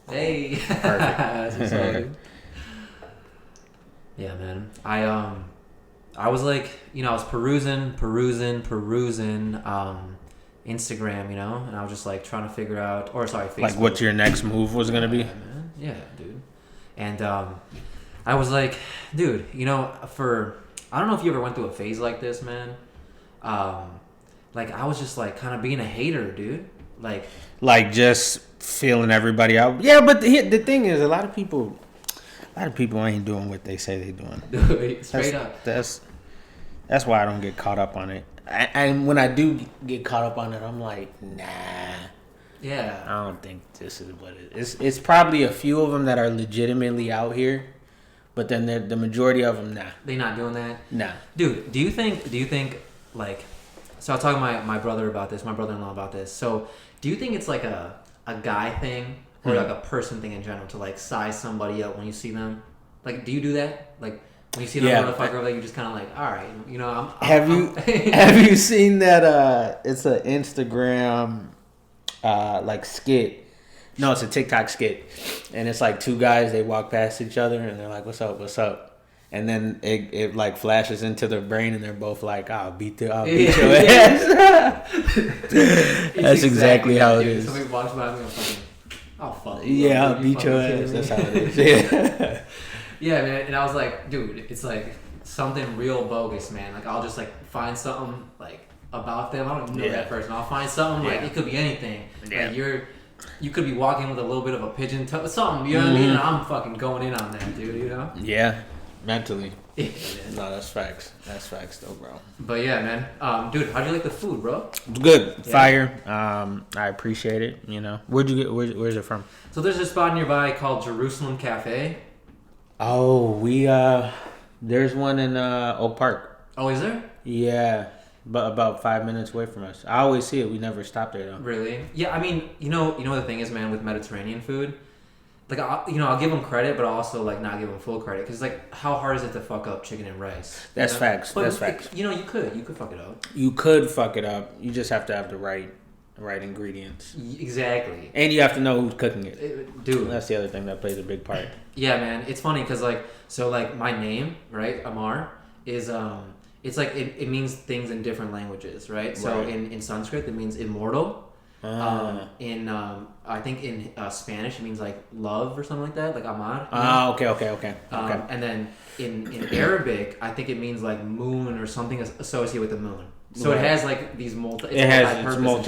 Hey. Perfect. That's what's up, dude. Yeah, man. I was like, I was perusing Instagram, and I was just like trying to figure out, or sorry, Facebook. Like what your next move was gonna be? Yeah, man. Yeah, dude. And I was like, dude, I don't know if you ever went through a phase like this, man. Like I was just like kind of being a hater, dude. Like just feeling everybody out. Yeah, but the thing is, a lot of people ain't doing what they say they're doing. Straight up. That's why I don't get caught up on it. And when I do get caught up on it, I'm like, nah. Yeah. I don't think this is what it is. It's probably a few of them that are legitimately out here, but then the majority of them, nah. They not doing that? Nah. Dude, do you think like, so I was talking to my brother-in-law about this. So do you think it's like a guy thing or like a person thing in general to like size somebody up when you see them? Like, do you do that? Like, when you see another motherfucker, like, you just kind of like, all right, Have you seen that? It's an Instagram like skit. No, it's a TikTok skit, and it's like two guys. They walk past each other, and they're like, "What's up? What's up?" And then it like flashes into their brain, and they're both like, "I'll beat your ass." That's exactly how it is. Somebody walks by me, I'm fucking, oh fuck. Yeah, I'll beat your ass. That's how it is. Yeah. Yeah, man, and I was like, dude, it's like something real bogus, man. Like, I'll just like find something like about them. I don't even know that person. I'll find something like it could be anything. Yeah. Like you could be walking with a little bit of a pigeon toe, something. You know what I mean? And I'm fucking going in on that, dude. You know? Yeah, mentally. Yeah, no, that's facts. That's facts, though, bro. But yeah, man. Dude, how'd you like the food, bro? Good, yeah. Fire. I appreciate it. Where'd you get? Where's it from? So there's a spot nearby called Jerusalem Cafe. Oh, there's one in Oak Park. Oh, is there? Yeah, but about 5 minutes away from us. I always see it. We never stop there though. Really? Yeah, I mean, you know the thing is, man, with Mediterranean food, like I'll give them credit, but I'll also like not give them full credit because like how hard is it to fuck up chicken and rice? That's facts. But that's facts. You could fuck it up. You could fuck it up. You just have to have the right ingredients. Exactly. And you have to know who's cooking it. Dude. That's the other thing that plays a big part. Yeah, man. It's funny because my name, right, Amar, is it's like it means things in different languages, right? So in Sanskrit it means immortal. In I think in Spanish it means like love or something like that, like Amar. Okay. And then in Arabic I think it means like moon or something associated with the moon. So it has like these multi-purpose.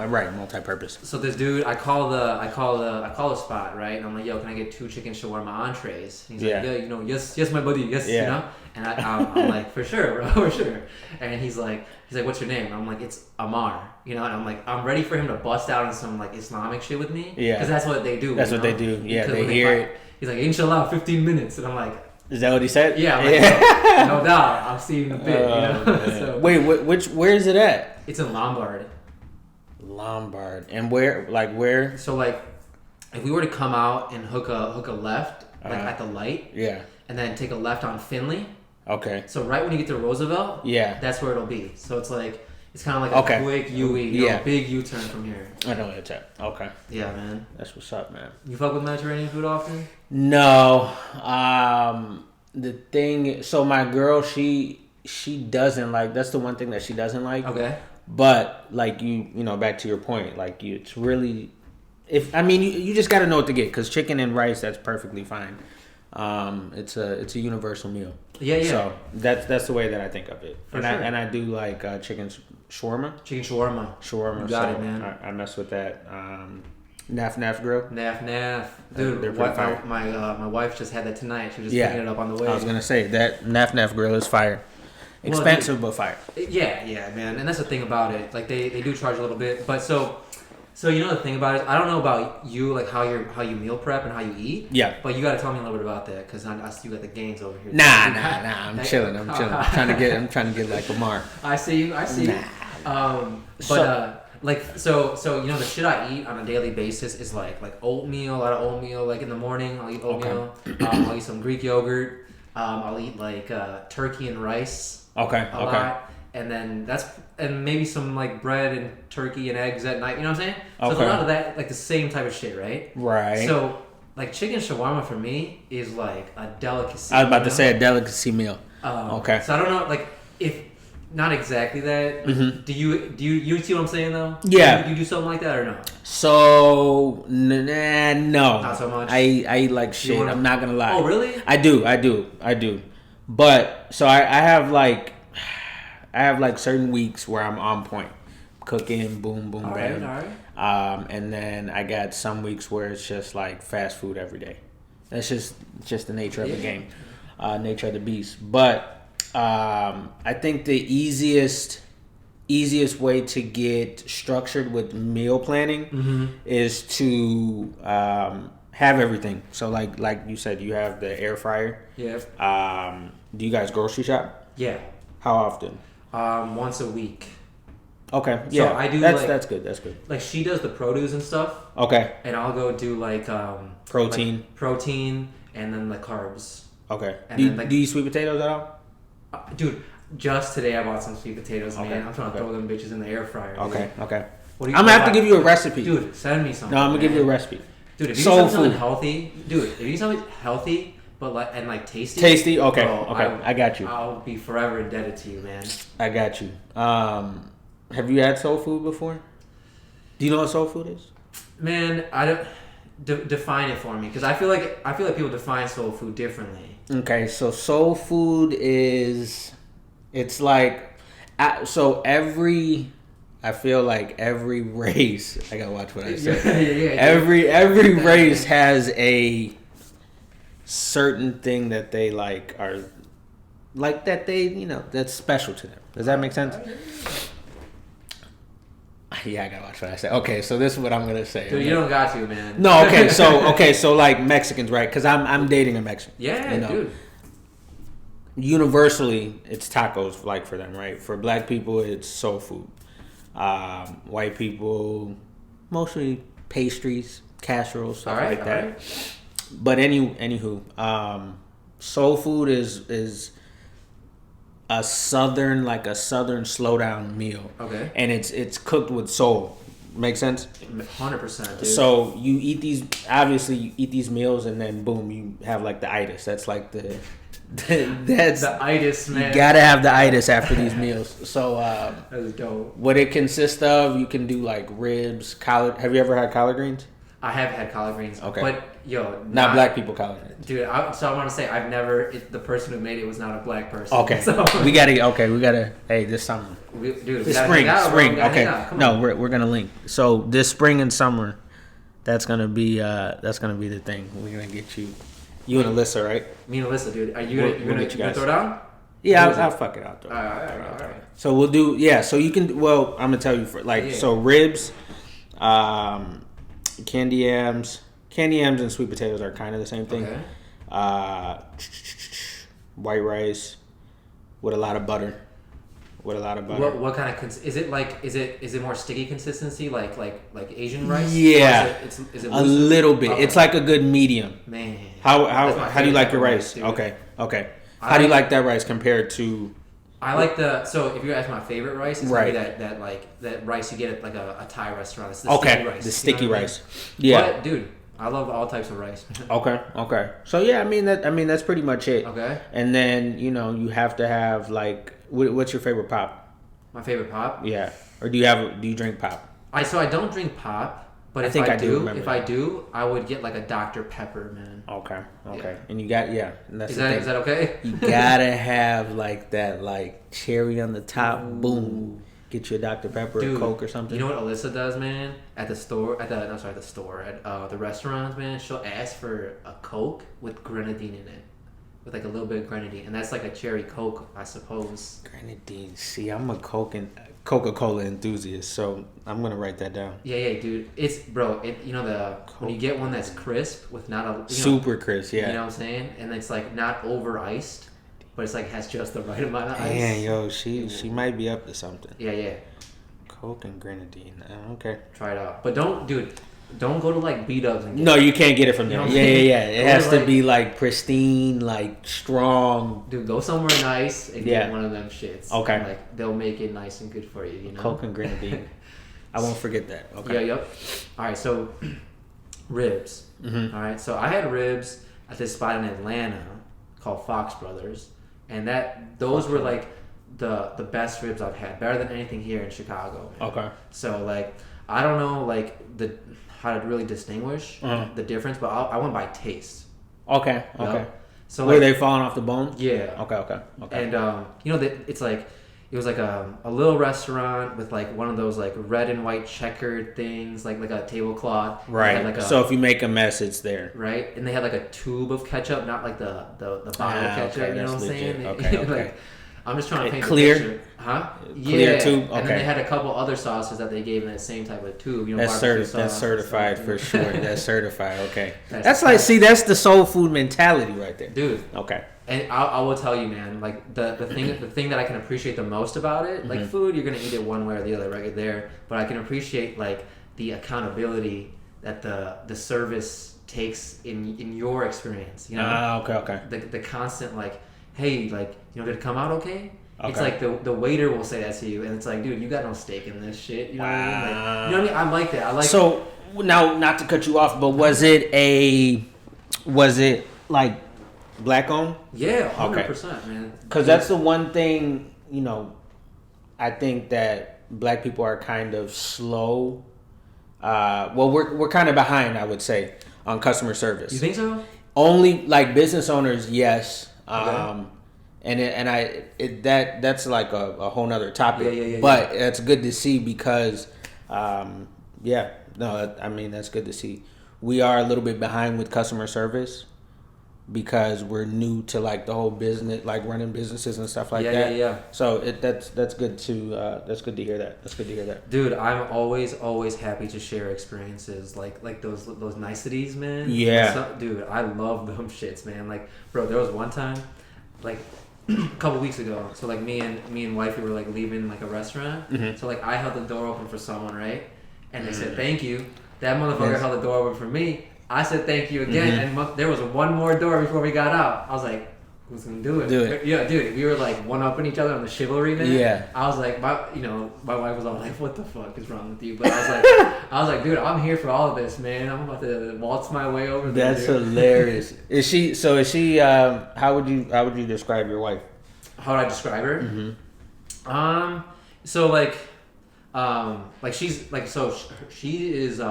Right, multi-purpose. So this dude, I call the spot, right? And I'm like, yo, can I get 2 chicken shawarma entrees? And he's like, yeah, yes, my buddy, yes, And I'm like, for sure, bro, for sure. And he's like, what's your name? And I'm like, it's Amar, And I'm like, I'm ready for him to bust out in some like Islamic shit with me, because that's what they do. That's what they do. Yeah, they hear it. He's like, inshallah, 15 minutes, and I'm like. Is that what he said? Yeah, like, no doubt. I'm seeing the bit. So, wait, where is it at? It's in Lombard. And where? So like, if we were to come out and hook a left, like at the light, and then take a left on Finley. Okay. So right when you get to Roosevelt, that's where it'll be. So it's like. It's kind of like a quick UE, big U-turn from here. I know where it's at. Okay. Yeah, man. That's what's up, man. You fuck with Mediterranean food often? No. The thing, so my girl, she doesn't like, that's the one thing that she doesn't like. Okay. But like back to your point, like it's really, you just got to know what to get, because chicken and rice, that's perfectly fine. It's a universal meal. Yeah. So that's the way that I think of it. For sure. And I do like chicken shawarma. Chicken shawarma. You got it, man. I mess with that. Naf grill. Naf. Dude, my wife just had that tonight. She was just picking it up on the way. I was gonna say that Naf grill is fire. Expensive, but fire. Yeah, man. And that's the thing about it. Like they do charge a little bit, but so the thing about it, I don't know about you, like how you meal prep and how you eat. Yeah. But you got to tell me a little bit about that, because I see you got the gains over here. Nah. I'm chilling. I'm trying to get like Lamar. I see you. So the shit I eat on a daily basis is like oatmeal, a lot of oatmeal. Like in the morning, I'll eat oatmeal. Okay. I'll eat some Greek yogurt. I'll eat like turkey and rice. Okay. A lot. And then and maybe some like bread and turkey and eggs at night. You know what I'm saying? So it's a lot of that, like the same type of shit, right? Right. So like chicken shawarma for me is like a delicacy. I was about to say a delicacy meal. Okay. So I don't know, like if not exactly that. Mm-hmm. Do you see what I'm saying though? Yeah. Do you do something like that or no? So no. Not so much. I eat like shit. I'm not gonna lie. Oh really? I do. But so I have like certain weeks where I'm on point, cooking, boom, boom, bam. All right. And then I got some weeks where it's just like fast food every day. That's just the nature of the game, nature of the beast. But I think the easiest way to get structured with meal planning is to have everything. So like you said, you have the air fryer. Yeah. Do you guys grocery shop? Yeah. How often? Once a week. Okay. Yeah. So I do that's good. That's good. Like she does the produce and stuff. Okay. And I'll go do like protein. like protein, and then the carbs. Okay. And Do you, then, like, do you eat sweet potatoes at all? Dude, just today I bought some sweet potatoes, man. Okay. I'm trying to throw them bitches in the air fryer. Dude. Okay. What do I'm gonna have to give you a recipe. Dude, send me something. No, I'm gonna give you a man. recipe. Dude, if you Soul eat something food. healthy, dude, if you eat something healthy but like tasty. Tasty. Okay. Bro, I got you. I'll be forever indebted to you, man. I got you. Have you had soul food before? Do you know what soul food is? Man, I don't define it for me because I feel like people define soul food differently. Okay, so soul food is, it's like, so I feel like every race, I gotta watch what I say. Yeah. Every race has a certain thing that they like are like that they that's special to them. Does that make sense? Yeah, I gotta watch what I say. Okay, so this is what I'm gonna say. Dude, you don't got to, man. No, okay, so like Mexicans, right? Because I'm dating a Mexican. Yeah, dude. Universally, it's tacos, like for them, right? For black people, it's soul food. White people, mostly pastries, casseroles, stuff like that. Right. But anywho, soul food is a southern slow down meal. Okay. And it's cooked with soul. Make sense? 100%, dude. So you eat these meals and then boom, you have like the itis. That's like that's the itis, man. You gotta have the itis after these meals. So that's dope. what it consists of, you can do like ribs, collard. Have you ever had collard greens? I have had collard greens. Okay. But not black people collard greens. Dude, so I want to say the person who made it was not a black person. Okay. So we gotta. Hey, this summer. This spring. Okay. No, we're gonna link. So this spring and summer, that's gonna be the thing. We're gonna get you and Alyssa, right? Me and Alyssa, dude. Are you gonna throw down? Yeah, I'll fuck it out. All right. So we'll do. Yeah. So you can. Well, I'm gonna tell you so ribs, candy yams and sweet potatoes are kind of the same thing. Okay. White rice with a lot of butter. What kind of is it like? Is it more sticky consistency like Asian rice? Yeah, is it a little bit. Okay. It's like a good medium. Man, how do you like your rice? Dude. Okay. How do you like that rice compared to? I like so if you ask my favorite rice, it's gonna be that rice you get at like a Thai restaurant. It's the sticky rice. The sticky rice. Yeah, but dude, I love all types of rice. Okay. So yeah, I mean that's pretty much it. Okay. And then you have to have like, what's your favorite pop? My favorite pop? Yeah. Or do you drink pop? I don't drink pop. But if I do, I would get like a Dr. Pepper, man. Okay. Yeah. And you got Is that okay? You gotta have like that like cherry on the top. Ooh. Boom. Get you a Dr. Pepper, or Coke or something. You know what Alyssa does, man? At the restaurants, man. She'll ask for a Coke with grenadine in it. With like a little bit of grenadine, and that's like a cherry Coke, I suppose. Grenadine. See, I'm a Coca-Cola enthusiast, so I'm gonna write that down. Yeah, dude. It's when you get one that's crisp with not a super crisp, yeah. You know what I'm saying? And it's like not over iced, but it's like has just the right amount of ice. Man, yo, she might be up to something. Yeah. Coke and grenadine. Okay. Try it out, but don't go to like B-Dubs and no, you can't get it from there. Yeah. It has to be like pristine, like strong. Dude, go somewhere nice and get one of them shits. Okay. And, like they'll make it nice and good for you. Coke and grenadine. I won't forget that. Okay. Yep. All right, so ribs. All right, so I had ribs at this spot in Atlanta called Fox Brothers, and those were like the best ribs I've had, better than anything here in Chicago. Man. Okay. So like I don't know like how to really distinguish the difference, but I went by taste. Okay. Okay. Yep. So were like, they falling off the bone? Yeah. Okay. And it's like it was like a little restaurant with like one of those like red and white checkered things, like a tablecloth. Right. Like so if you make a mess, it's there. Right. And they had like a tube of ketchup, not like the bottle of ketchup. Okay, you know what I'm legit. saying? Okay. Like, I'm just trying to paint clear? the picture. Huh? Clear tube? Okay. And then they had a couple other sauces that they gave in that same type of tube. That's certified for sure. That's certified. Okay. That's the soul food mentality right there. Dude. Okay. And I will tell you, man, like the thing that I can appreciate the most about it, like food, you're gonna eat it one way or the other right there. But I can appreciate like the accountability that the service takes in your experience. You know? Okay. The constant like, hey, like, did it come out okay? It's like the waiter will say that to you, and it's like, dude, you got no stake in this shit. You know what I mean? Like, you know what I mean? I like that. So now, not to cut you off, but was it like black owned? Yeah, 100%, man. Because that's the one thing, I think that black people are kind of slow. Well, we're kind of behind, I would say, on customer service. You think so? Only like business owners, yes. Okay. That's like a whole nother topic. Yeah. But it's good to see because, that's good to see. We are a little bit behind with customer service because we're new to like the whole business, like running businesses and stuff like that. Yeah. So that's good to hear that. That's good to hear that. Dude, I'm always happy to share experiences like those niceties, man. Yeah. Dude, I love them shits, man. Like, bro, there was one time, like a couple weeks ago. So like me and wifey were like leaving like a restaurant. Mm-hmm. So like I held the door open for someone, right? And they said thank you. That motherfucker held the door open for me. I said thank you again, and there was one more door before we got out. I was like, who's gonna do it? Yeah, dude, we were like one-upping each other on the chivalry, man. Yeah. I was like, my wife was all like, what the fuck is wrong with you? But I was like, dude, I'm here for all of this, man. I'm about to waltz my way over there. That's hilarious. Is she? How would you describe your wife? How would I describe her? Mm-hmm. She's like, so she is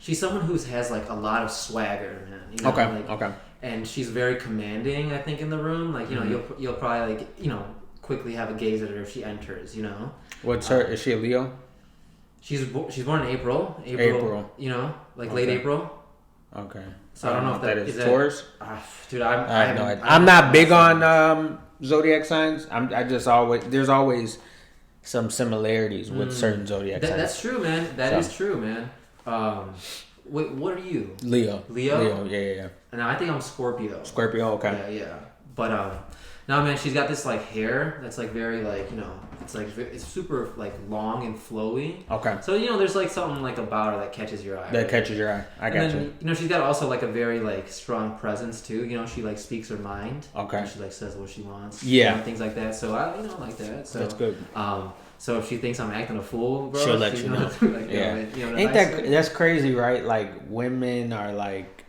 she's someone who has like a lot of swagger, man. Okay. And she's very commanding, I think, in the room. Like, you'll probably like, quickly have a gaze at her if she enters, What's her? Is she a Leo? She's born in April. Like late April. Okay. So I don't know if that is Taurus. Dude, I have no idea. I'm not big on zodiac signs. There's always some similarities with certain zodiac signs. That's true, man. That is true, man. Wait, what are you? Leo, yeah. And I think I'm Scorpio. Okay. Yeah. But no, man, she's got this like hair that's like very like it's super like long and flowy. Okay. So there's like something like about her that catches your eye. Catches your eye. I got you. She's got also like a very like strong presence too. She like speaks her mind. Okay. And she like says what she wants. Yeah. Things like that. So I like that. So that's good. So if she thinks I'm acting a fool, bro, she'll let you know. That's crazy, right? Like women are like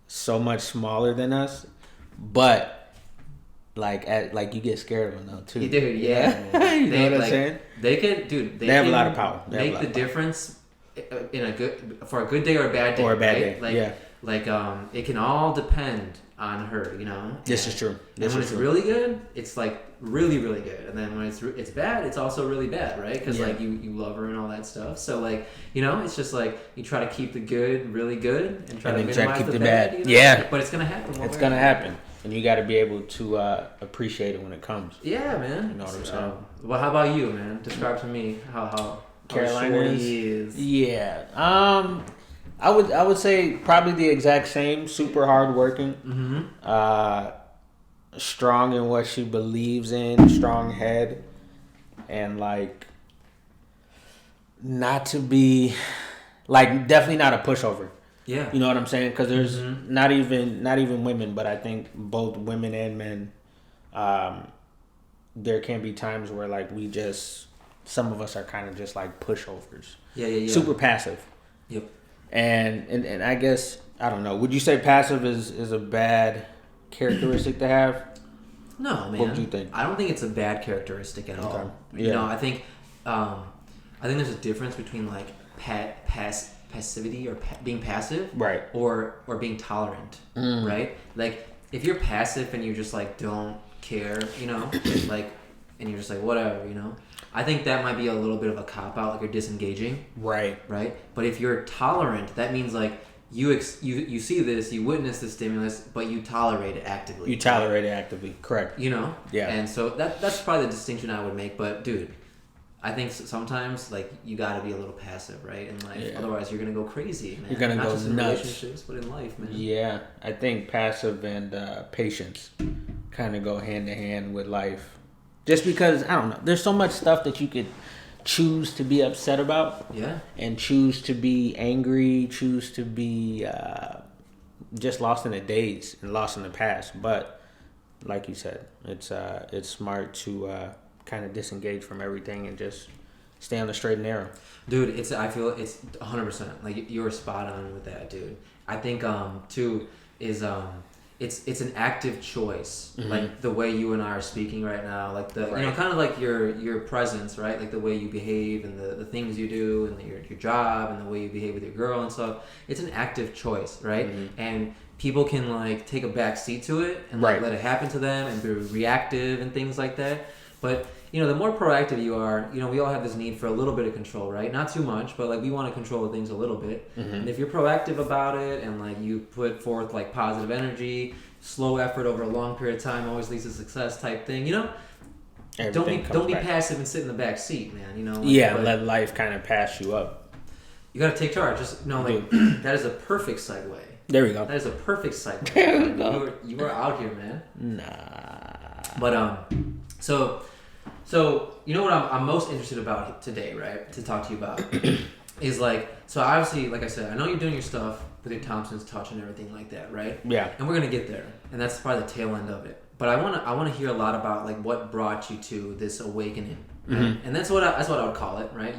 so much smaller than us, but like you get scared of them though too. Dude, yeah. You know what I'm saying? They can, dude. They have a lot of power. Make the difference for a good day or a bad day. Or a bad day. Like, it can all depend on her, This is true. And when it's really good, it's like really, really good. And then when it's bad, it's also really bad, right? Because like you love her and all that stuff. So like it's just like you try to keep the good really good and try to minimize the bad. Yeah. But it's gonna happen. It's gonna happen, and you got to be able to appreciate it when it comes. Yeah, man. You know what I'm saying? Well, how about you, man? Describe to me how Carolina is. Yeah. I would say probably the exact same. Super hardworking. Mm-hmm. Strong in what she believes in. Strong head, and like not to be like definitely not a pushover. Yeah. You know what I'm saying? Because there's not even women, but I think both women and men. There can be times where like some of us are kind of just like pushovers. Yeah. Super passive. Yep. And I guess, I don't know, would you say passive is a bad characteristic to have? No, man. What would you think? I don't think it's a bad characteristic at all. Yeah. I think there's a difference between like passivity or being passive, right, or being tolerant, right? Like if you're passive and you just like don't care, like, and you're just like whatever, I think that might be a little bit of a cop out, like you're disengaging, right. But if you're tolerant, that means like you see this, you witness the stimulus, but you tolerate it actively. You tolerate it actively, correct? Yeah. And so that's probably the distinction I would make. But dude, I think sometimes like you got to be a little passive, right? In life, otherwise you're gonna go crazy, man. You're gonna Not go just in nuts. relationships, but in life, man. Yeah, I think passive and patience kind of go hand in hand with life. Just because, I don't know, there's so much stuff that you could choose to be upset about. Yeah. And choose to be angry, choose to be just lost in the days and lost in the past. But like you said, it's smart to kind of disengage from everything and just stay on the straight and narrow. Dude, I feel it's 100%. Like you were spot on with that, dude. I think too is it's an active choice, like the way you and I are speaking right now, like the kind of like your presence, right? Like the way you behave and the things you do and your job and the way you behave with your girl and stuff. It's an active choice, right? And people can like take a back seat to it and like let it happen to them and be reactive and things like that. But the more proactive you are, we all have this need for a little bit of control, right? Not too much, but like we want to control things a little bit. And if you're proactive about it and like you put forth like positive energy, slow effort over a long period of time always leads to success type thing, don't be passive and sit in the back seat, man. Let life kind of pass you up. You got to take charge. Just that is a perfect segue. There we go. That is a perfect segue. There we go. You were out here, man. Nah. But So what I'm most interested about today, right? To talk to you about is like, so obviously, like I said, I know you're doing your stuff with your Thompson's touch and everything like that, right? Yeah. And we're gonna get there, and that's probably the tail end of it. But I wanna hear a lot about like what brought you to this awakening, right? And that's what I would call it, right?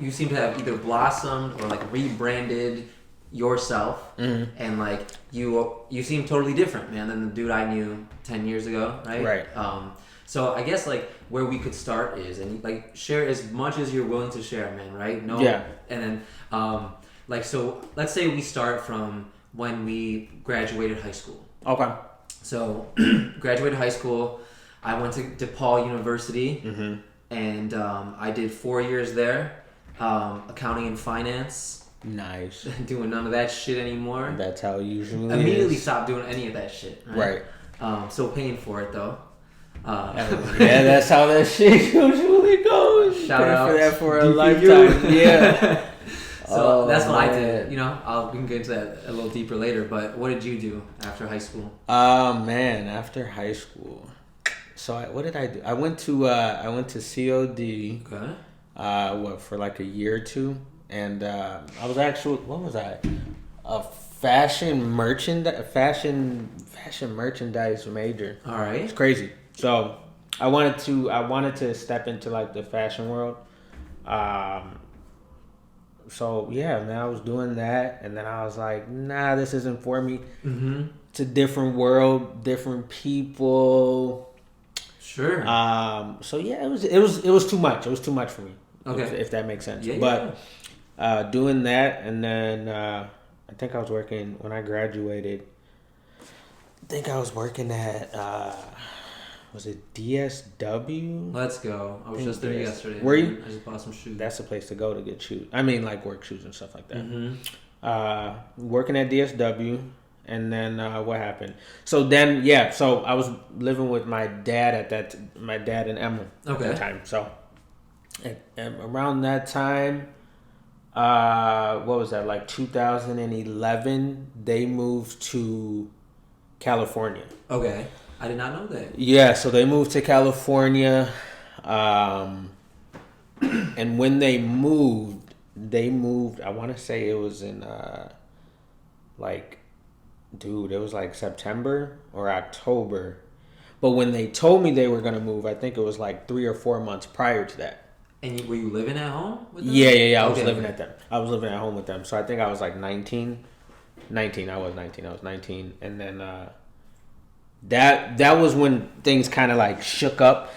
You seem to have either blossomed or like rebranded yourself, and like you seem totally different, man, than the dude I knew 10 years ago, right? Right. So I guess like where we could start is, and like share as much as you're willing to share, man, right? And then so let's say we start from when we graduated high school. Okay. So graduated high school, I went to DePaul University, and I did 4 years there, accounting and finance. Nice. Doing none of that shit anymore. That's how it usually Immediately is. Stopped doing any of that shit. Right. Still paying for it though. That's how that shit usually goes. Shout out for that for a lifetime. Yeah. So that's what I did. We can get into that a little deeper later. But what did you do after high school? Man, after high school, so what did I do? I went to COD. Okay. For like a year or two, and I was actually, what was I? A fashion merchandise major. All right. It's crazy. So I wanted to step into like the fashion world. So yeah, man, I was doing that, and then I was like, nah, this isn't for me. It's a different world, different people. Sure. So yeah, it was too much. It was too much for me. Okay. If that makes sense. Yeah, but doing that, and then I think I was working when I graduated. I think I was working at was it DSW? Let's go. I was just there yesterday. Were you? I just bought some shoes. That's the place to go to get shoes. I mean, like work shoes and stuff like that. Working at DSW, and then what happened? So then, so I was living with my dad and Emma at that time. So and around that time, what was that, like 2011? They moved to California. Okay. I did not know that. Yeah, so they moved to California, and when they moved. I want to say it was in it was like September or October. But when they told me they were gonna move, I think it was like 3 or 4 months prior to that. And were you living at home with them? Yeah. I was living at them. I was living at home with them. So I think I was like 19. I was 19. And then that was when things kind of like shook up,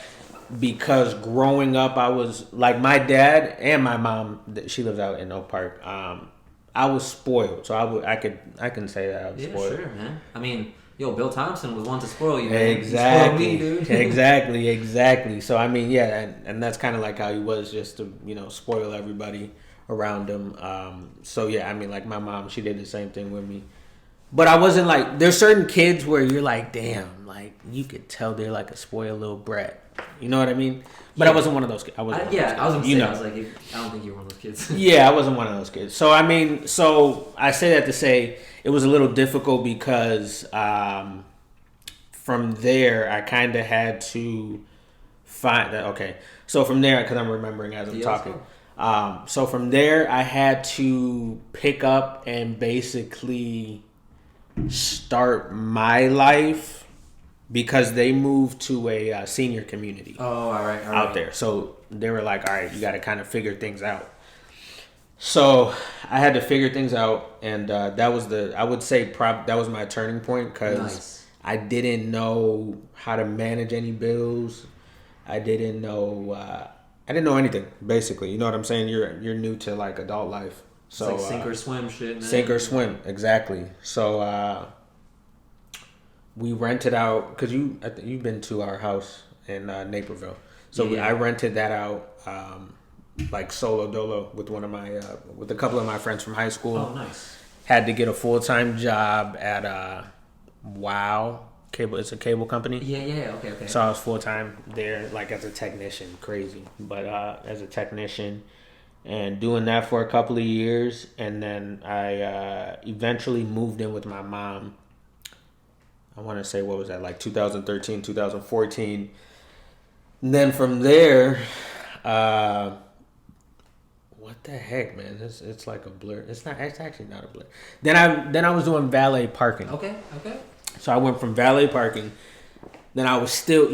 because growing up I was like, my dad and my mom, she lives out in Oak Park. I was spoiled. So I can say that I was spoiled. Yeah, sure, man. I mean, yo, Bill Thompson was one to spoil you, man. Exactly. He spoiled me, dude. exactly. So I mean, yeah, and that's kind of like how he was, just to, spoil everybody around him. So yeah, I mean, like my mom, she did the same thing with me. But I wasn't like, there's certain kids where you're like, damn, like you could tell they're like a spoiled little brat. You know what I mean? But I wasn't one of those kids. I was like, I don't think you were one of those kids. Yeah, I wasn't one of those kids. So I mean, I say that to say it was a little difficult, because from there I kind of had to find that. Okay, so from there, because I'm remembering as I'm talking. So from there, I had to pick up and basically start my life, because they moved to a senior community. Oh, all right. Out there. So they were like, all right, you got to kind of figure things out. So I had to figure things out, and that was that was my turning point, because I didn't know how to manage any bills. I didn't know anything, basically. You know what I'm saying? You're new to like adult life. So it's like sink or swim shit, man. Sink or swim, exactly. So we rented out, because you've been to our house in Naperville. So I rented that out like solo dolo with with a couple of my friends from high school. Oh, nice. Had to get a full-time job at Wow Cable. It's a cable company. Yeah. Okay. So I was full-time there, like as a technician. Crazy, but as a technician. And doing that for a couple of years, and then I eventually moved in with my mom. I want to say, what was that, like 2013, 2014. And then from there, what the heck, man? It's like a blur. It's actually not a blur. Then I was doing valet parking. Okay. So I went from valet parking. Then I was still,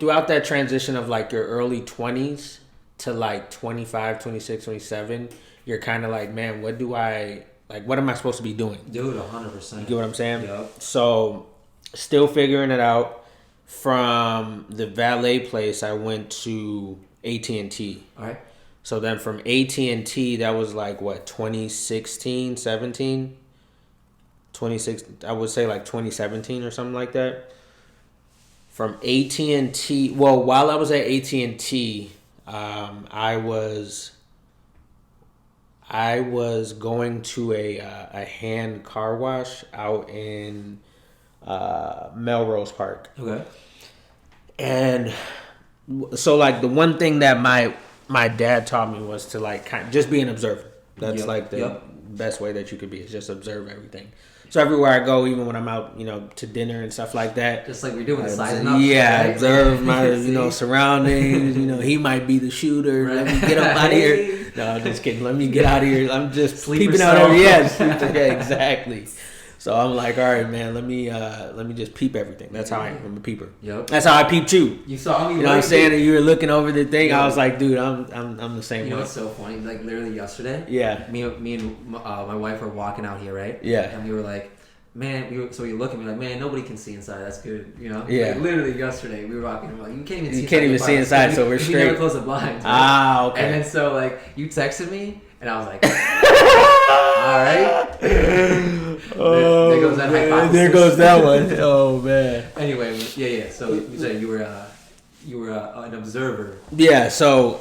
throughout that transition of like your early 20s to like 25, 26, 27, you're kind of like, man, what am I supposed to be doing? Dude, 100%. You get what I'm saying? Yep. So still figuring it out. From the valet place, I went to AT&T. All right. So then from AT&T, that was like what, 2016, 17? 26, I would say like 2017 or something like that. From AT&T, well, while I was at AT&T, I was going to a hand car wash out in Melrose Park. Okay. And so like the one thing that my dad taught me was to like just be an observer. That's the best way that you could be, is just observe everything. So everywhere I go, even when I'm out, to dinner and stuff like that. Just like we're doing, sizing up. Yeah, right? Observe my, surroundings. He might be the shooter. Right. Let me get up out of here. No, I'm just kidding. Let me get out of here. I'm just peeping out every yeah, exactly. So I'm like, all right, man. Let me just peep everything. That's how I'm a peeper. Yep. That's how I peeped you. You saw me. You know what I'm saying? And you were looking over the thing. Yep. I was like, dude, I'm the same. You know what's so funny? Like literally yesterday. Yeah. Me and my wife were walking out here, right? Yeah. And we were like, man. So we look at me like, man, nobody can see inside. That's good. Yeah. Like, literally yesterday we were walking. We're like, you can't even see inside. So we're straight. We never close the blinds. Right? Ah, okay. And then so like you texted me, and I was like, all right. There goes that hypothesis. There goes that one. Oh man. Anyway, yeah. So you said you were an observer. Yeah. So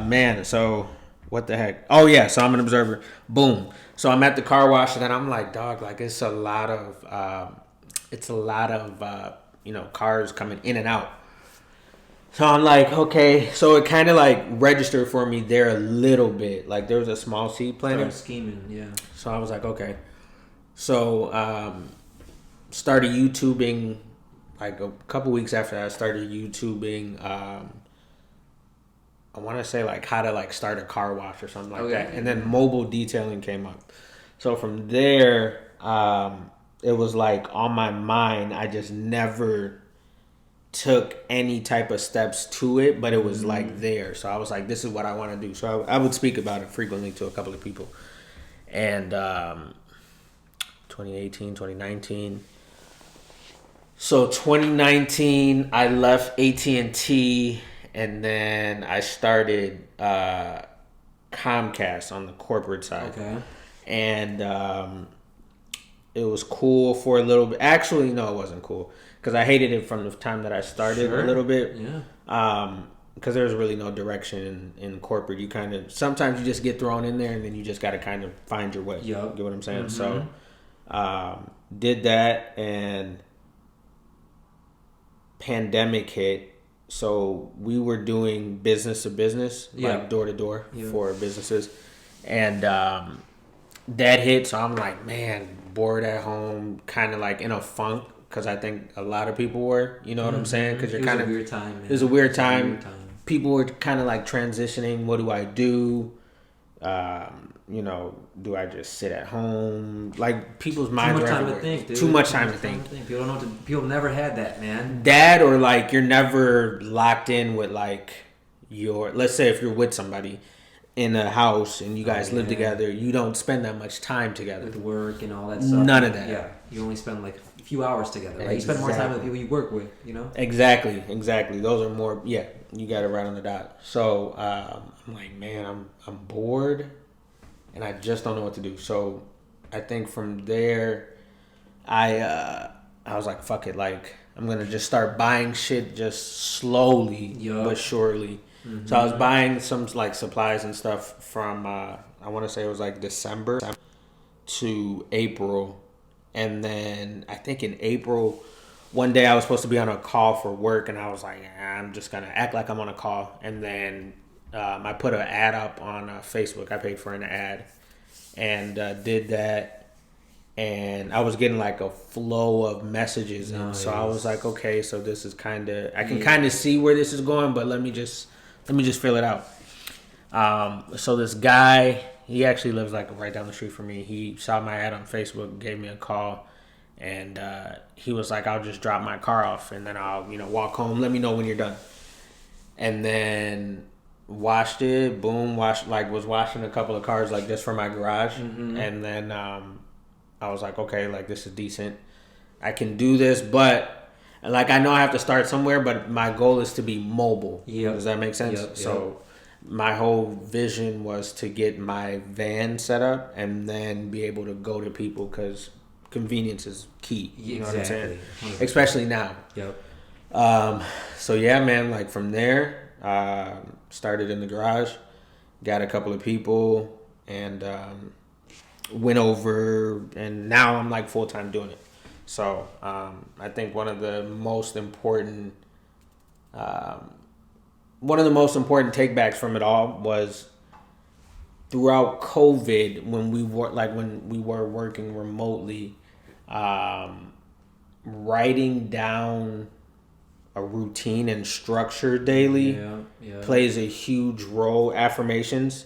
man. So what the heck? Oh yeah. So I'm an observer. Boom. So I'm at the car wash, and then I'm like, dog. Like it's a lot of cars coming in and out. So I'm like, okay. So it kind of like registered for me there a little bit. Like there was a small seed planted. Scheming, yeah. So I was like, okay. So started YouTubing. Like a couple weeks after that, I started YouTubing. I want to say like how to like start a car wash or something like that. And then mobile detailing came up. So from there, it was like on my mind. I just never took any type of steps to it, but it was like there. So I was like, this is what I want to do. So I would speak about it frequently to a couple of people. And 2018, 2019. So 2019, I left AT&T, and then I started Comcast on the corporate side. Okay. And it was cool for a little bit. Actually, no, it wasn't cool. Because I hated it from the time that I started a little bit. Yeah. Because there's really no direction in corporate. You kind of, sometimes you just get thrown in there and then you just got to kind of find your way. Yep. You get what I'm saying? Mm-hmm. So, did that, and pandemic hit. So we were doing business to business, like door to door for businesses. And that hit. So I'm like, man, bored at home, kind of like in a funk. Because I think a lot of people were, you know what I'm saying? Because you're kind of, it was a weird time, man. It was a weird time. People were kind of like transitioning. What do I do? You know, do I just sit at home? Like, people's minds were everywhere. Too much time to think, dude. Too much time to think. People don't know what to, people never had that, man. That, or like you're never locked in with like your, let's say if you're with somebody in a house and you guys live together, you don't spend that much time together. With work and all that stuff. None of that. Yeah. You only spend like a few hours together, right? You spend more time with the people you work with, you know? Exactly. Those are more, you got it right on the dot. So I'm like, man, I'm bored and I just don't know what to do. So I think from there, I was like, fuck it. Like, I'm going to just start buying shit just slowly but surely. Mm-hmm. So I was buying some like supplies and stuff from, I want to say it was like December to April. And then I think in April, one day I was supposed to be on a call for work, and I was like, I'm just going to act like I'm on a call. And then I put an ad up on Facebook. I paid for an ad and did that. And I was getting like a flow of messages. Nice. And so I was like, okay, so this is kind of, I can kind of see where this is going, but let me just fill it out. So this guy, he actually lives like right down the street from me. He saw my ad on Facebook, gave me a call, and he was like, I'll just drop my car off and then I'll, walk home. Let me know when you're done. And then washed it, was washing a couple of cars like just for my garage. Mm-hmm. And then I was like, okay, like this is decent. I can do this, but like I know I have to start somewhere, but my goal is to be mobile. Yep. Does that make sense? Yep. So my whole vision was to get my van set up and then be able to go to people, because convenience is key. You know what I'm saying? 100%. Especially now. Yep. So yeah, man, like from there, started in the garage, got a couple of people, and went over, and now I'm like full-time doing it. So I think one of the most important takebacks from it all was throughout COVID, when we were working remotely, writing down a routine and structure daily plays a huge role. Affirmations,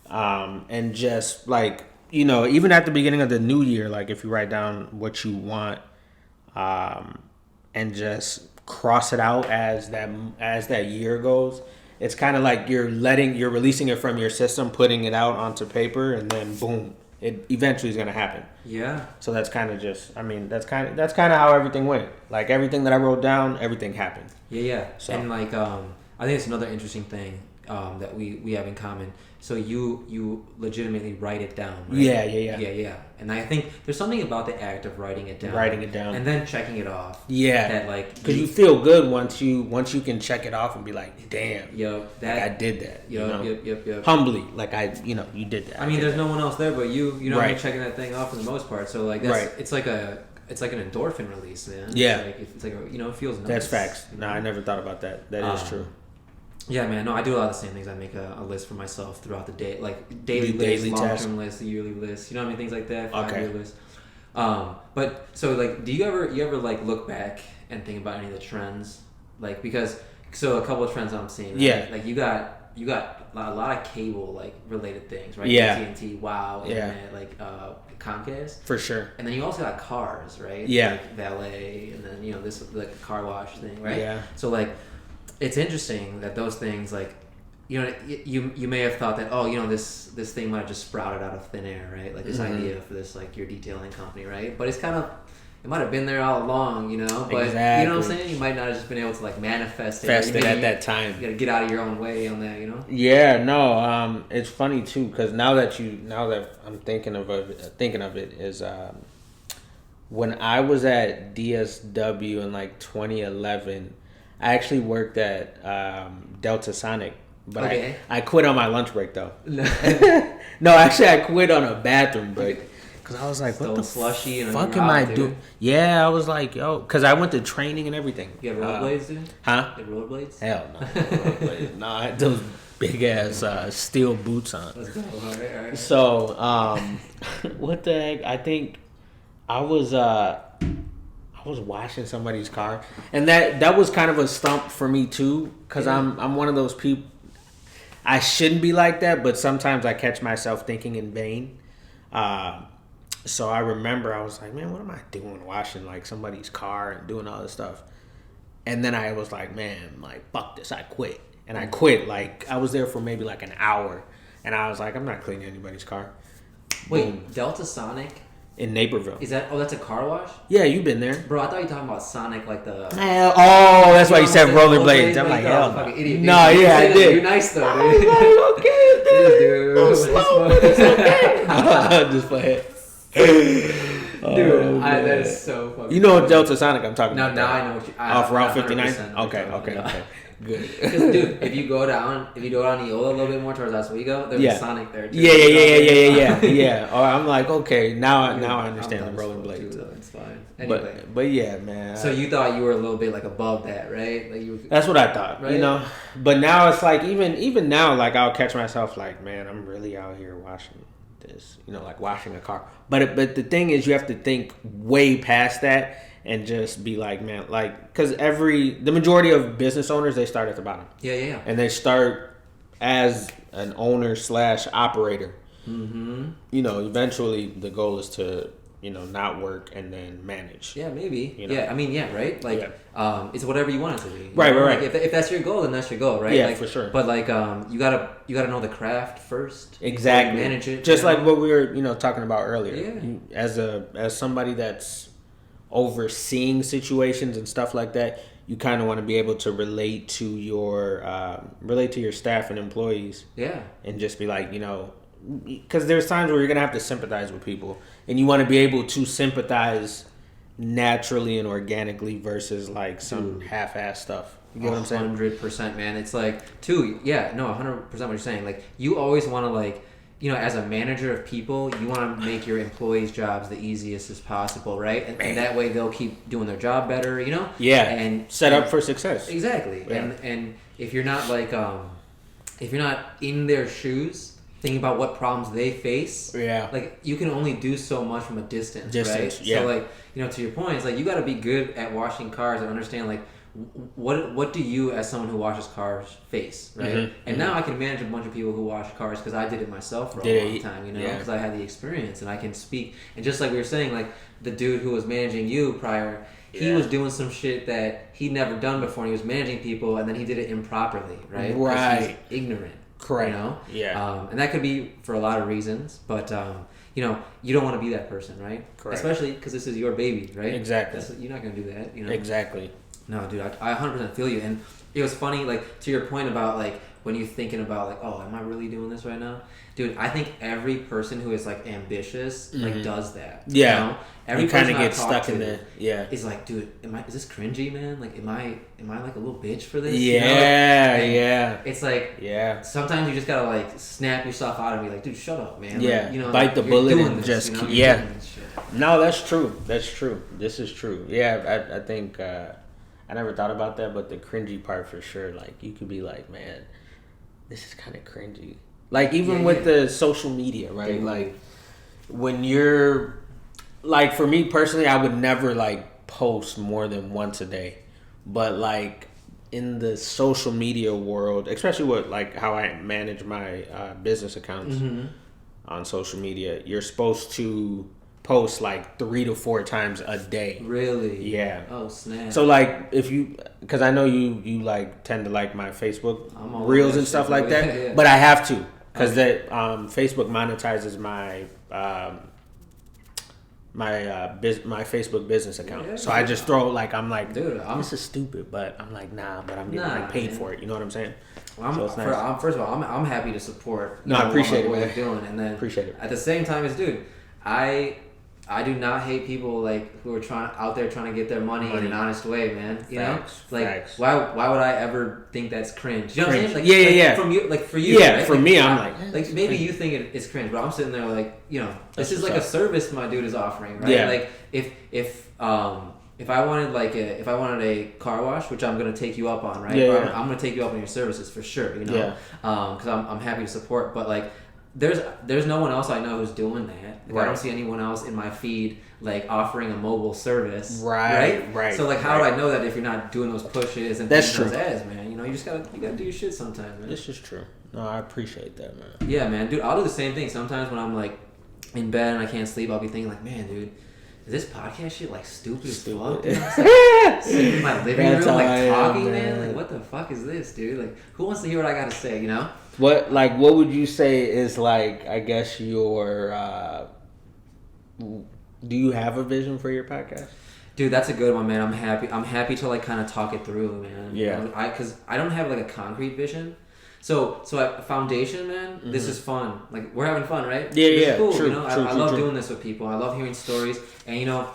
and just like, even at the beginning of the new year, like if you write down what you want, and just cross it out as that year goes, it's kind of like you're releasing it from your system, putting it out onto paper, and then boom, it eventually is going to happen. Yeah. So that's kind of just, that's kind of how everything went. Like everything that I wrote down, everything happened. Yeah. So. And like, I think it's another interesting thing that we have in common. So you legitimately write it down, right? Yeah. And I think there's something about the act of writing it down, and then checking it off. Yeah. That like, because you feel good once you can check it off and be like, damn, I did that. Yep. Humbly, like you did that. I mean, there's no one else there but you. You know, right. Checking that thing off for the most part. So like, that's, it's like an endorphin release, man. Yeah. It's like it feels nice. That's facts. No, I never thought about that. That is true. Yeah, man. No, I do a lot of the same things. I make a list for myself throughout the day, like daily list, long-term list, yearly list. You know what I mean? Things like that. 5-year list. But so like, do you ever like look back and think about any of the trends? Like, because a couple of trends I'm seeing. Right? Yeah. Like you got lot of cable like related things, right? Yeah. AT&T, Wow, Internet, like Comcast. For sure. And then you also got cars, right? Yeah. Like valet, and then this like car wash thing, right? Yeah. So like, it's interesting that those things like, you may have thought that this thing might have just sprouted out of thin air, right? Like this idea for this like your detailing company, right? But it's kind of, it might have been there all along, but exactly. You know what I'm saying? You might not have just been able to like manifest it at that time. You gotta get out of your own way on that, Yeah, no, it's funny too, because now that I'm thinking of it is when I was at DSW in like 2011, I actually worked at Delta Sonic. But okay. I quit on my lunch break though. No, actually I quit on a bathroom break. Cause I was like, what the slushy fuck am I doing? Yeah, I was like, yo, cause I went to training and everything. You have rollerblades, dude? Huh? You have rollerblades? Hell no. Rollerblades. No, I had those big ass steel boots on. Let's go. All right. So, what the heck? I think I was washing somebody's car, and that was kind of a stump for me too, cause I'm one of those people. I shouldn't be like that, but sometimes I catch myself thinking in vain. So I remember I was like, man, what am I doing washing like somebody's car and doing all this stuff? And then I was like, man, like, fuck this, I quit. And I quit. Like, I was there for maybe like an hour, and I was like, I'm not cleaning anybody's car. Wait, boom. Delta Sonic? In Naperville. Is that, that's a car wash? Yeah, you've been there. Bro, I thought you were talking about Sonic, like the... Oh, that's why you said rollerblades. I'm like, hell no. No, yeah, I did. You're nice though, dude. I was like, okay, dude. I'm slow, but it's okay. I'm just playing. Dude, that is so funny. You know what Delta Sonic I'm talking about? Now I know what you... Off Route 59? Okay. Good. Because, dude, if you go down Eola a little bit more towards Oswego, there's a Sonic there, too. Yeah. Oh, I'm like, okay, now I understand the rollerblades. It's fine. Anyway. But yeah, man. So you thought you were a little bit like above that, right? Like that's what I thought, right? But now it's like, even now, like I'll catch myself like, man, I'm really out here washing this, like washing a car. But the thing is, you have to think way past that. And just be like, man, like, because the majority of business owners, they start at the bottom. Yeah. And they start as an owner / operator. Mm-hmm. Eventually the goal is to, not work and then manage. Yeah, maybe. Yeah, I mean, right? Like, it's whatever you want it to be. Right. Like, if that's your goal, then that's your goal, right? Yeah, like, for sure. But like, you gotta know the craft first. Exactly. Manage it. Just like what we were, talking about earlier. Yeah. As somebody that's overseeing situations and stuff like that, you kind of want to be able to relate to your staff and employees. Yeah. And just be like, because there's times where you're gonna have to sympathize with people, and you want to be able to sympathize naturally and organically versus like some half-ass stuff. You get what I'm saying? 100%, man. It's like 100% what you're saying. Like, you always want to like, as a manager of people, you want to make your employees' jobs the easiest as possible, right? And that way they'll keep doing their job better, Yeah. And set up for success. Exactly. Yeah. And if you're not like, if you're not in their shoes, thinking about what problems they face, like you can only do so much from a distance, right? Yeah. So like, to your point, it's like you got to be good at washing cars and understand like, what do you as someone who washes cars face, right? And now I can manage a bunch of people who wash cars because I did it myself for a long time, because I had the experience and I can speak. And just like we were saying, like the dude who was managing you prior, he was doing some shit that he'd never done before, and he was managing people, and then he did it improperly, right? Right. He's ignorant. Correct. Yeah. And that could be for a lot of reasons, but you don't want to be that person, right? Correct. Especially because this is your baby, right? Exactly. You're not gonna do that, Exactly. No, dude, I 100% feel you. And it was funny, like, to your point about, like, when you're thinking about, like, oh, am I really doing this right now? Dude, I think every person who is, like, ambitious, like, does that. Yeah. Every you kind of person get stuck in there. Yeah. Is like, dude, is this cringy, man? Like, am I like, a little bitch for this? Yeah, It's like, sometimes you just gotta, like, snap yourself out and be like, dude, shut up, man. Yeah. Like, bite the bullet and this, just keep, No, that's true. This is true. Yeah, I think... I never thought about that, but the cringy part for sure. Like, you could be like, man, this is kind of cringy. Like, even with the social media, right? Like, when you're... Like, for me personally, I would never, like, post more than once a day. But, like, in the social media world, especially with like how I manage my business accounts on social media, you're supposed to post like 3 to 4 times a day. Really? Yeah. Oh snap. So like if you, because I know you like tend to like my Facebook reels and stuff like that, yeah. But I have to, because that Facebook monetizes my my Facebook business account. Yeah, so I just throw like, I'm like, dude, this is stupid, but I'm like, nah, but I'm getting like paid for it. You know what I'm saying? Well, so nice. First of all, I'm happy to support. No, I appreciate what it. you're doing, and then appreciate it. At the same time, dude, I do not hate people like who are out there trying to get their money in an honest way, man. You Facts, know, like facts. why would I ever think that's cringe? You know what I'm saying? Like, yeah. From you, like for you, yeah. Right? For like, me, I'm like maybe you think it's cringe, but I'm sitting there like, you know, this is like a service my dude is offering, right? Yeah. Like if I wanted a car wash, which I'm gonna take you up on, right? Yeah. I'm gonna take you up on your services for sure, you know. Yeah. Because I'm happy to support, but like. There's no one else I know who's doing that. Like, right. I don't see anyone else in my feed like offering a mobile service. Right. So like, how would I know that if you're not doing those pushes and those ads, man? You know, you gotta do your shit sometimes, man. This is true. No, I appreciate that, man. Yeah, man, dude. I'll do the same thing sometimes when I'm like in bed and I can't sleep. I'll be thinking like, man, dude, is this podcast shit like stupid as fuck? You know, like, sitting in my living room like talking, man. Like, what the fuck is this, dude? Like, who wants to hear what I gotta say? You know. What would you say is like, I guess your do you have a vision for your podcast? Dude, that's a good one, man. I'm happy to like kind of talk it through, man. Yeah. Because I don't have like a concrete vision. So at foundation, man, this is fun. Like, we're having fun, right? Yeah, this yeah. is cool. True, you know, I love doing this with people. I love hearing stories. And you know,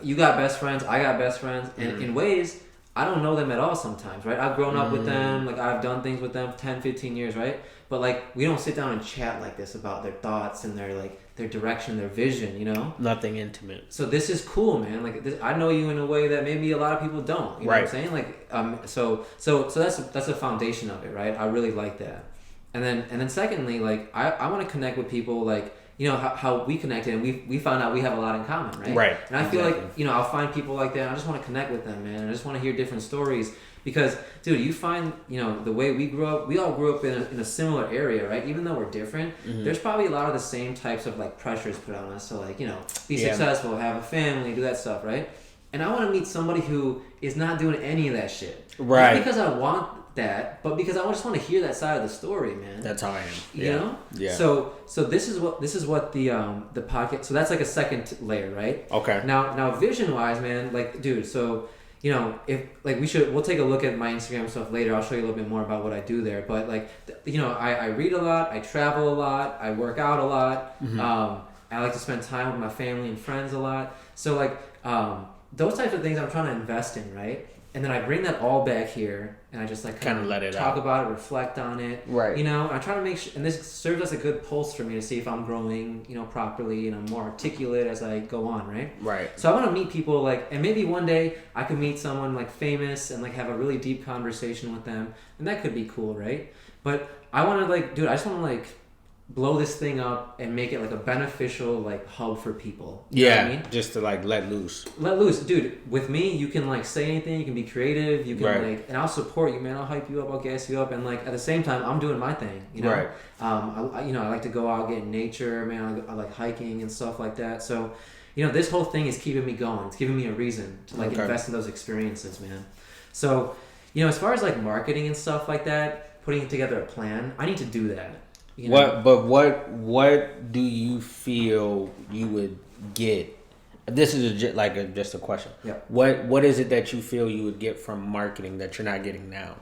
you got best friends. I got best friends. And in ways, I don't know them at all sometimes, right? I've grown up with them. Like, I've done things with them 10, 15 years, right? But like, we don't sit down and chat like this about their thoughts and their direction, their vision, you know? Nothing intimate. So this is cool, man. Like, I know you in a way that maybe a lot of people don't. You know what I'm saying? Like, so that's a foundation of it, right? I really like that. And then secondly, like, I want to connect with people, like, you know, how we connected, and we found out we have a lot in common, right? Right. And I feel like, you know, I'll find people like that, and I just want to connect with them, man. I just want to hear different stories. Because, dude, you find, you know, the way we grew up, we all grew up in a similar area, right? Even though we're different, there's probably a lot of the same types of, like, pressures put on us to, like, you know, be successful, have a family, do that stuff, right? And I want to meet somebody who is not doing any of that shit. Right. Not because I want that, but because I just want to hear that side of the story, man. That's how I am. You know? Yeah. So this is what the podcast. So that's like a second layer, right? Okay. Now vision wise, man, like, dude, so, you know, if like we'll take a look at my Instagram stuff later. I'll show you a little bit more about what I do there. But like, you know, I read a lot, I travel a lot, I work out a lot. I like to spend time with my family and friends a lot. So like, those types of things I'm trying to invest in, right? And then I bring that all back here, and I just like kind of let it talk out. about it, reflect on it, right? You know, I try to make sure, and this serves as a good pulse for me to see if I'm growing, you know, properly, and I'm more articulate as I go on, right? Right. So I want to meet people like, and maybe one day I could meet someone like famous and like have a really deep conversation with them, and that could be cool, right? But I want to like, dude, I just want to like blow this thing up and make it like a beneficial like hub for people. You know what I mean? Just to like let loose, dude. With me, you can like say anything, you can be creative, you can like, and I'll support you, man. I'll hype you up, I'll gas you up, and like at the same time, I'm doing my thing, you know. Right. I like to go out, get in nature, man. I like hiking and stuff like that. So, you know, this whole thing is keeping me going. It's giving me a reason to like invest in those experiences, man. So, you know, as far as like marketing and stuff like that, putting together a plan, I need to do that. You know? What do you feel you would get? This is just a question. Yeah. What is it that you feel you would get from marketing that you're not getting now?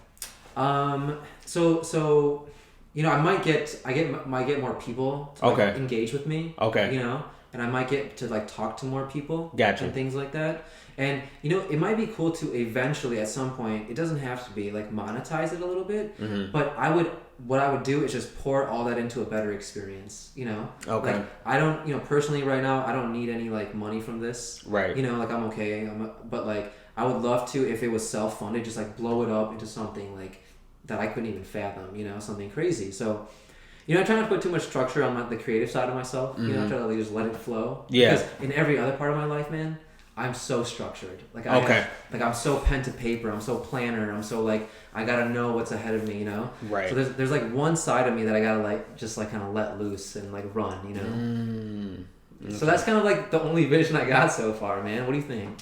So you know, I might get more people to like, engage with me. Okay. You know, and I might get to like talk to more people. Gotcha. And things like that. And you know, it might be cool to eventually at some point, it doesn't have to be like monetize it a little bit, but what I would do is just pour all that into a better experience, you know? Okay. Like, I don't, you know, personally right now, I don't need any like money from this. Right. You know, like I'm okay. But like, I would love to, if it was self-funded, just like blow it up into something like that I couldn't even fathom, you know, something crazy. So, you know, I try not to put too much structure on the creative side of myself. You know, I try to like, just let it flow. Yeah. Because in every other part of my life, man, I'm so structured. Like I'm so pen to paper. I'm so planner. I'm so like I gotta know what's ahead of me, you know. Right. So there's like one side of me that I gotta like just like kind of let loose and like run, you know. Okay. So that's kind of like the only vision I got so far, man. What do you think?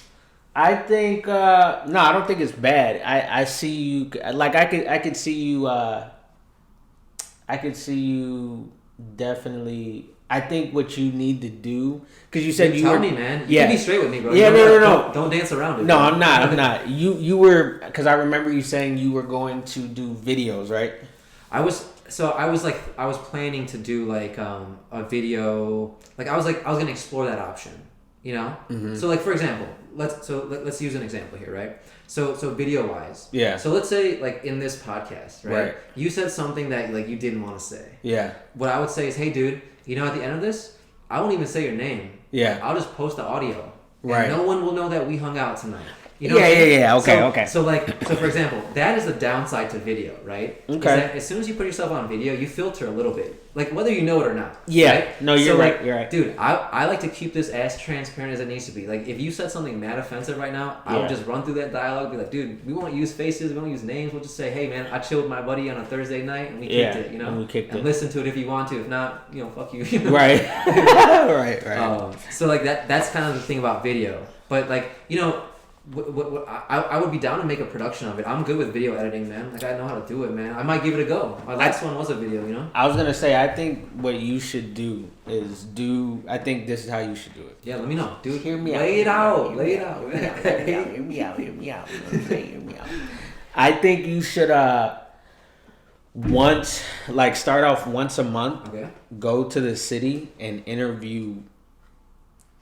I think no, I don't think it's bad. I see you like I could see you. I could see you definitely. I think what you need to do, because you said tell me, man. You can be straight with me, bro. Don't dance around it. No, I'm not. You were, because I remember you saying you were going to do videos, right? I was planning to do like a video. Like I was gonna explore that option, you know. Mm-hmm. So like for example, let's use an example here, right? So video wise, yeah. So let's say like in this podcast, right? You said something that like you didn't want to say. Yeah. What I would say is, hey, dude. You know, at the end of this, I won't even say your name. Yeah. I'll just post the audio. Right. And no one will know that we hung out tonight. You know yeah. Okay. So for example, that is the downside to video, right? Okay. As soon as you put yourself on video, you filter a little bit. Like, whether you know it or not. Yeah. Right? No, you're right. Dude, I like to keep this as transparent as it needs to be. Like, if you said something mad offensive right now, I would just run through that dialogue, be like, dude, we won't use faces, we won't use names. We'll just say, hey, man, I chilled with my buddy on a Thursday night, and we kicked it, you know? And listen to it if you want to. If not, you know, fuck you. You know? Right. right. So, like, that's kind of the thing about video. But, like, you know... I would be down to make a production of it. I'm good with video editing, man. Like I know how to do it, man. I might give it a go. My last one was a video, you know. I was gonna say, I think what you should do is I think this is how you should do it. Yeah, let me know, dude. Hear me out. Lay it out. Hear me out. Hear me out. I think you should start off once a month. Okay. Go to the city and interview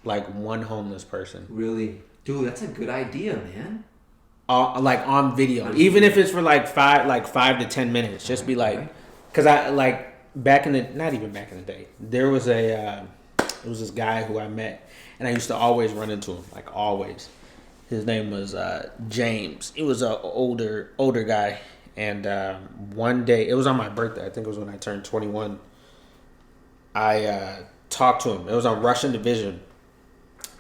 like one homeless person. Really. Dude, that's a good idea, man. Like on video, even if it's for like 5 to 10 minutes, just be like, because I like not even back in the day, there was it was this guy who I met, and I used to always run into him, like always. His name was James. He was an older guy, and one day it was on my birthday. I think it was when I turned 21. I talked to him. It was on Russian Division.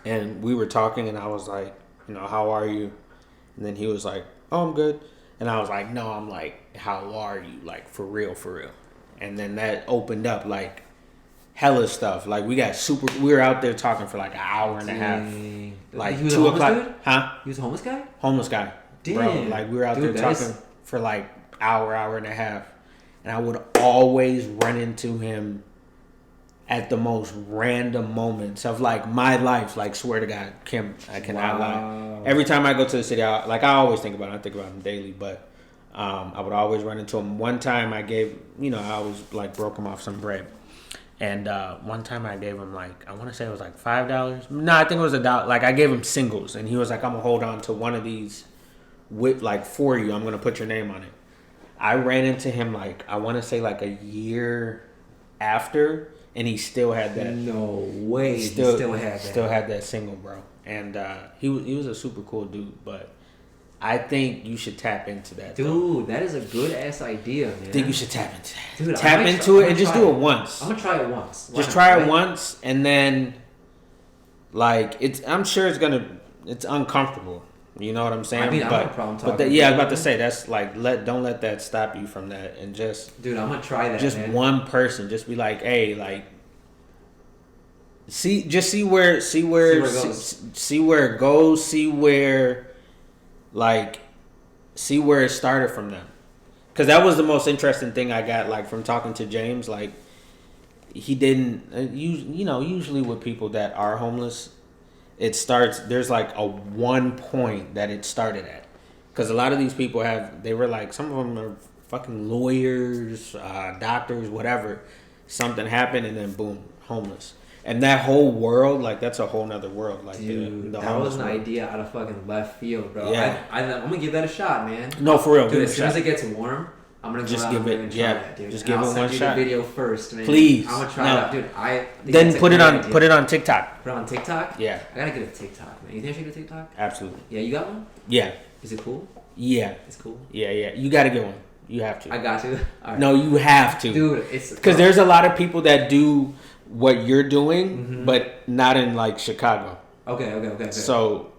And we were talking, and I was like, you know, how are you? And then he was like, oh, I'm good. And I was like, no, I'm like, how are you? Like, for real. And then that opened up, like, hella stuff. Like, we were out there talking for like an hour and a half. Like, he was 2 a o'clock. Dude? Huh? He was a homeless guy? Homeless guy. Damn. Bro, like, we were out there talking for like hour and a half. And I would always run into him at the most random moments of like my life. Like, swear to God, Kim, I cannot lie. Every time I go to the city, I always think about him. I think about him daily, but I would always run into him. One time I gave, I always like broke him off some bread. And one time I gave him like, I want to say it was like $5. No, I think it was $1. Like, I gave him singles, and he was like, I'm gonna hold on to one of these for you. I'm gonna put your name on it. I ran into him like, I want to say like a year after, and he still had that. No way. He still had that. Still had that single, bro. And he was a super cool dude, but I think you should tap into that. Dude, that is a good ass idea, man. I think you should tap into that. Dude, tap into it and just do it once. I'm gonna try it once. Just try it once, and then like I'm sure it's uncomfortable. You know what I'm saying? I mean, I have a problem talking. But I was about to say, that's like, don't let that stop you from that, and just, dude, I'm gonna try that. Just man. One person, just be like, hey, like, see where it goes, see where it started from them, because that was the most interesting thing I got, like, from talking to James. Like, he didn't, usually with people that are homeless, it starts, there's like a one point that it started at. Because a lot of these people they were like, some of them are fucking lawyers, doctors, whatever. Something happened and then boom, homeless. And that whole world, like, that's a whole nother world. Like, dude, that was an idea out of fucking left field, bro. Yeah. I'm going to give that a shot, man. No, for real. Dude, as soon as it gets warm, I'm gonna just go give out it, and try that, dude. Just give it one shot. The video first, man. Please. I'm gonna try it out, dude. Then put it on TikTok. Put it on TikTok. Yeah. I gotta get a TikTok, man. You think I should get a TikTok? Absolutely. Yeah, you got one? Yeah. Is it cool? Yeah. It's cool. Yeah. You gotta get one. You have to. I got to. All right. No, you have to, dude. It's because there's a lot of people that do what you're doing, but not in like Chicago. Okay. So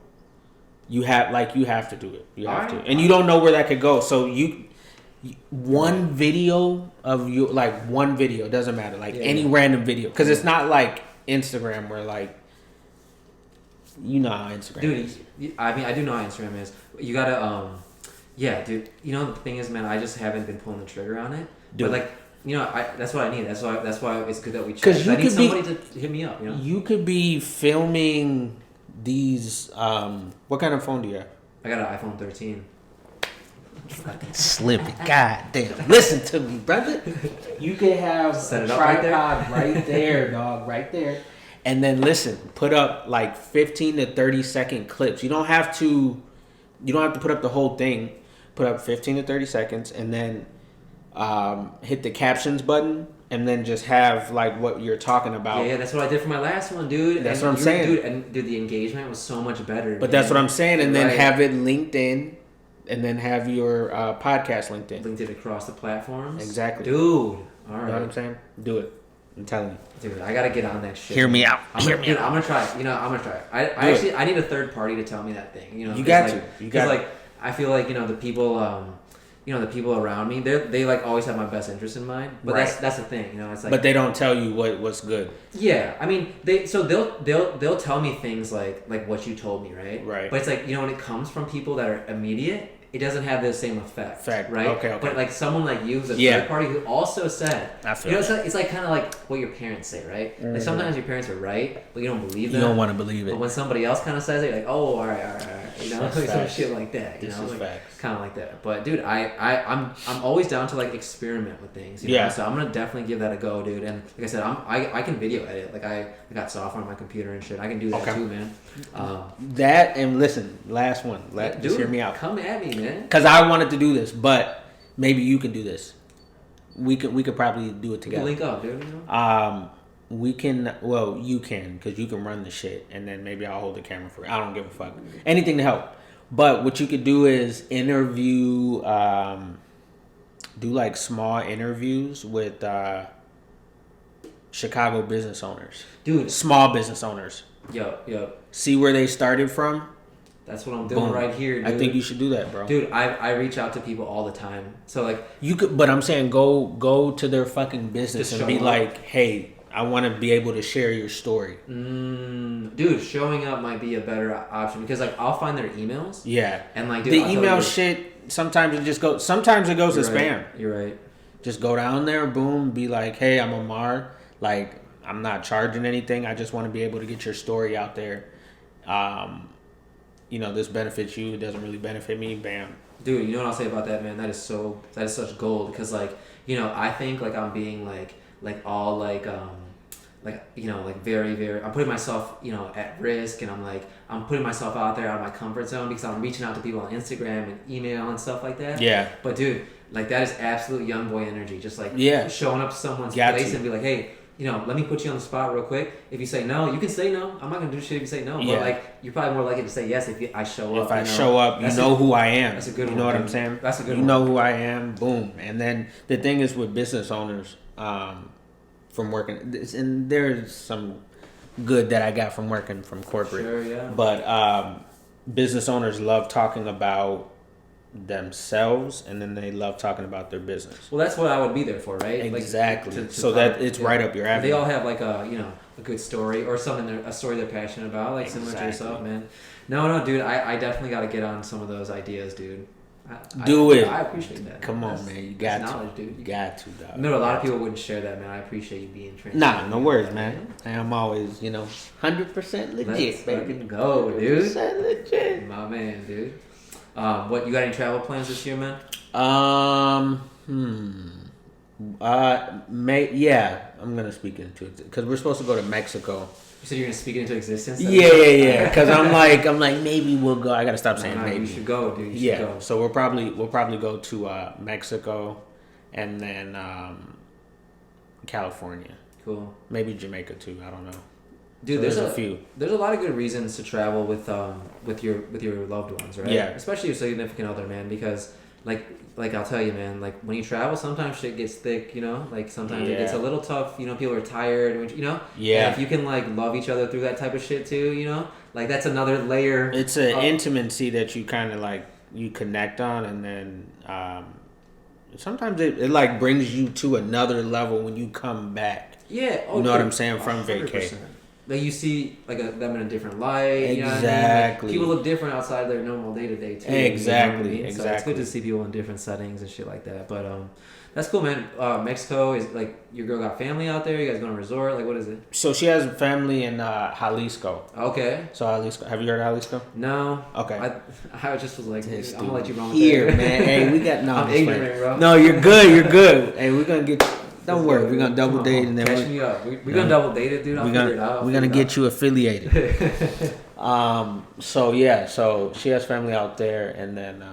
you have to do it. You have to, Alright. and you don't know where that could go. So one video of you, like one video, doesn't matter, like any random video, because it's not like Instagram where like, you know how Instagram is. Dude, I mean, I do know how Instagram is. You gotta, yeah, dude. You know the thing is, man, I just haven't been pulling the trigger on it. Dude. But like, you know, that's what I need. That's why it's good that we chat. Because I need somebody to hit me up. You know, you could be filming these. What kind of phone do you have? I got an iPhone 13. Fucking slipping. God damn. Listen to me, brother. You could have a tripod right there, dog, right there. And then listen, put up like 15 to 30 second clips. You don't have to put up the whole thing. Put up 15 to 30 seconds and then hit the captions button and then just have like what you're talking about. Yeah, that's what I did for my last one, dude. That's what I'm saying. Dude, the engagement was so much better. But that's what I'm saying. And then have it linked in. And then have your podcast linked in. Linked it across the platforms. Exactly. Dude. All right. You know what I'm saying? Do it. I'm telling you. Dude, I gotta get on that shit. Hear me out. I'm gonna try it. You know, I'm gonna try it. I need a third party to tell me that thing. You know, you got to. Because like, I feel like, you know, the people around me, they like always have my best interest in mind. But that's the thing. You know, it's like. But they don't tell you what's good. Yeah, I mean, they'll tell me things like what you told me, right? Right. But it's like, you know, when it comes from people that are immediate, it doesn't have the same effect. Right? Okay. But like someone like you, who's a third party, who also said, you know, it's like kind of like what your parents say, right? Mm-hmm. Like sometimes your parents are right, but you don't believe them. You don't want to believe it. But when somebody else kind of says it, you're like, oh, all right. You know, like some shit like that. You know, like, facts. Kind of like that. But dude, I'm always down to like experiment with things. You know? So I'm gonna definitely give that a go, dude. And like I said, I can video edit. Like I got software on my computer and shit. I can do that too, man. That and listen, last one. Just hear me out. Come at me, man. Because I wanted to do this, but maybe you can do this. We could probably do it together. We can link up, dude. You know? We can. Well, you can, because you can run the shit, and then maybe I'll hold the camera for you. I don't give a fuck. Anything to help. But what you could do is interview, do like small interviews with Chicago business owners. Dude. Small business owners. Yep. See where they started from. That's what I'm doing right here, dude. I think you should do that, bro. Dude, I reach out to people all the time. So like you could, but I'm saying go to their fucking business and be like, hey, I want to be able to share your story. Dude, showing up might be a better option because like I'll find their emails. Yeah. And like, dude, the email shit, sometimes it goes to spam. You're right. Just go down there, boom, be like, hey, I'm Amar. Like, I'm not charging anything. I just want to be able to get your story out there. You know, this benefits you. It doesn't really benefit me. Bam. Dude, you know what I'll say about that, man? That is such gold because like, you know, I think like I'm being like all like you know, like very, very, I'm putting myself, you know, at risk, and I'm putting myself out there out of my comfort zone because I'm reaching out to people on Instagram and email and stuff like that. Yeah. But dude, like that is absolute young boy energy. Just like showing up to someone's place and be like, hey, you know, let me put you on the spot real quick. If you say no, you can say no. I'm not gonna do shit if you say no. But like, you're probably more likely to say yes if I show up. If I show up, you know who I am. That's a good one. You know what I'm saying? That's a good one. You know who I am. Boom. And then the thing is with business owners, from working, and there's some good that I got from working from corporate. Sure, yeah. But business owners love talking about themselves, and then they love talking about their business. Well, that's what I would be there for, right? Exactly. Like, so that it's right up your avenue. They all have like a good story or something, a story they're passionate about, like similar to yourself, man. No, dude, I definitely got to get on some of those ideas, dude. Do it. I appreciate that. Come on, man. You got to. Knowledge, dude. You got to, dog. No, a lot of people wouldn't share that, man. I appreciate you being transparent. Nah, no worries, man. I'm always, 100% legit, Let's baby. fucking go, dude. 100% legit. My man, dude. What, you got any travel plans this year, man? Yeah, I'm gonna speak into it because we're supposed to go to Mexico. You said you're gonna speak it into existence? Yeah. Because I'm like maybe we'll go. I gotta stop saying maybe. You should go, dude. You should go. So we'll probably go to Mexico, and then California. Cool. Maybe Jamaica too. I don't know. Dude, so there's a few. There's a lot of good reasons to travel with your loved ones, right? Yeah. Especially your significant other, man, because like I'll tell you, man, like when you travel, sometimes shit gets thick, you know, like sometimes it gets a little tough, you know, people are tired, you know, and if you can like love each other through that type of shit too, you know, like that's another layer. It's an intimacy that you kind of like, you connect on, and then sometimes it like brings you to another level when you come back. Yeah. You know what I'm saying? From 100%. Vacation. Like you see like them in a different light. Exactly. You know what I mean? Like, people look different outside their normal day to day too. Exactly. You know what I mean? So it's good to see people in different settings and shit like that. But that's cool, man. Mexico is like, your girl got family out there. You guys going to a resort? Like, what is it? So she has family in Jalisco. Okay. So Jalisco, have you heard of Jalisco? No. Okay. I just was like, I'm gonna let you run with here, it. man. Hey, we got no. I'm ignorant, bro. No, you're good. You're good. Hey, we're gonna get. Don't worry, we're gonna double date and then catch me up. We're gonna double date it, dude. I'll figure it out. We're gonna get you affiliated. So yeah, so she has family out there, and then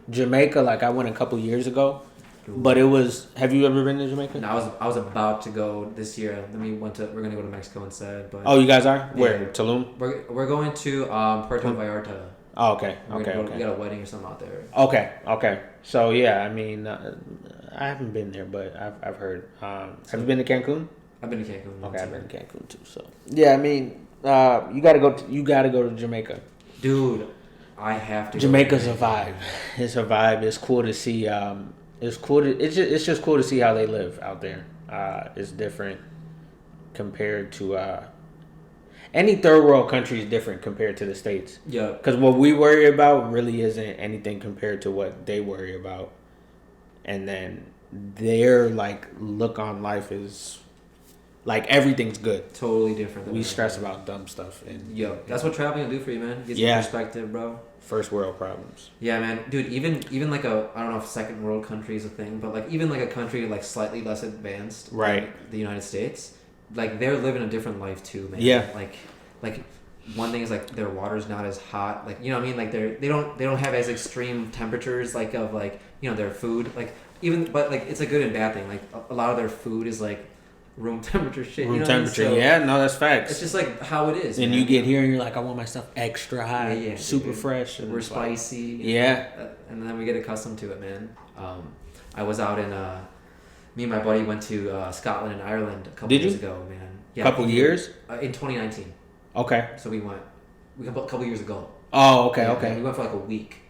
Jamaica. Like I went a couple years ago, but it was. Have you ever been to Jamaica? No, I was about to go this year. We're gonna go to Mexico instead. But oh, you guys are where? Tulum. We're going to Puerto Vallarta. Oh, okay. We got a wedding or something out there. Okay. So yeah, I mean, I haven't been there, but I've heard. Have you been to Cancun? I've been to Cancun. Okay, I've been to Cancun too. So yeah, I mean, you gotta go to Jamaica, dude. I have to. Jamaica's a vibe. It's a vibe. It's cool to see. It's just cool to see how they live out there. It's different compared to. Any third world country is different compared to the States. Yeah. Because what we worry about really isn't anything compared to what they worry about. And then their like look on life is like everything's good. Totally different. We stress about dumb stuff. And that's what traveling will do for you, man. Gives you perspective, bro. First world problems. Yeah, man. Dude, even like I don't know if second world country is a thing, but like even like a country like slightly less advanced than the United States. Like they're living a different life too, man. Yeah. Like one thing is like their water's not as hot. Like, you know what I mean? Like they don't have as extreme temperatures like of like, you know, their food. Like but like it's a good and bad thing. Like a lot of their food is like room temperature shit. Room you know temperature, what I mean? So yeah. No, that's facts. it's just like how it is. And man. you get here and you're like, I want my stuff extra high, super dude. fresh. And we're spicy. And then we get accustomed to it, man. I was out in me and my buddy went to Scotland and Ireland a couple years ago, man. Yeah, couple years? In 2019. Okay. So we went a couple years ago. Oh, okay, yeah, okay. We went for like a week.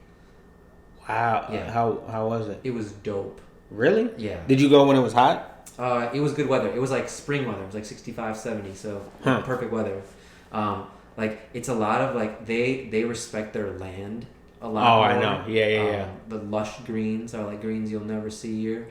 Wow. Yeah. How was it? It was dope. Really? Yeah. Did you go when it was hot? It was good weather. It was like spring weather. It was like 65, 70, so perfect weather. Like it's a lot of like they respect their land a lot. Oh, more. I know. Yeah. The lush greens are like greens you'll never see here.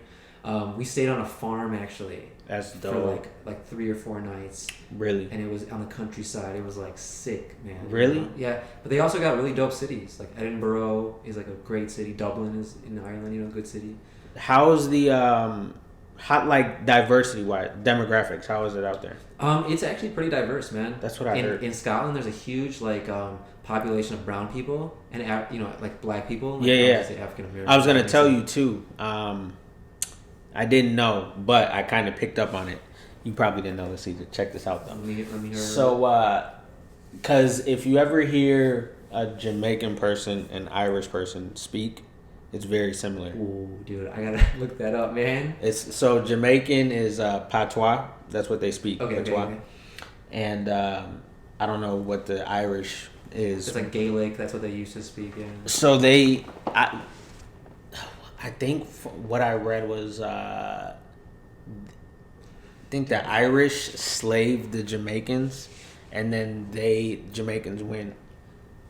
We stayed on a farm actually. That's dope. For like 3 or 4 nights. Really? And it was on the countryside. It was like sick, man. Really? You know? Yeah. But they also got really dope cities. Like Edinburgh is like a great city. Dublin is in Ireland, you know, good city. How's the hot like diversity wise demographics? How is it out there? It's actually pretty diverse, man. That's what I heard. In Scotland, there's a huge like population of brown people and you know, like black people. Like, African American. I was gonna tell you too. I didn't know, but I kind of picked up on it. You probably didn't know this either. Check this out, though. Let me hear. So, because if you ever hear a Jamaican person and Irish person speak, it's very similar. Ooh, dude, I gotta look that up, man. So Jamaican is patois. That's what they speak. Okay, patois. okay. And I don't know what the Irish is. It's like Gaelic. That's what they used to speak in. So I think what I read was I think the Irish slaved the Jamaicans, and then Jamaicans went.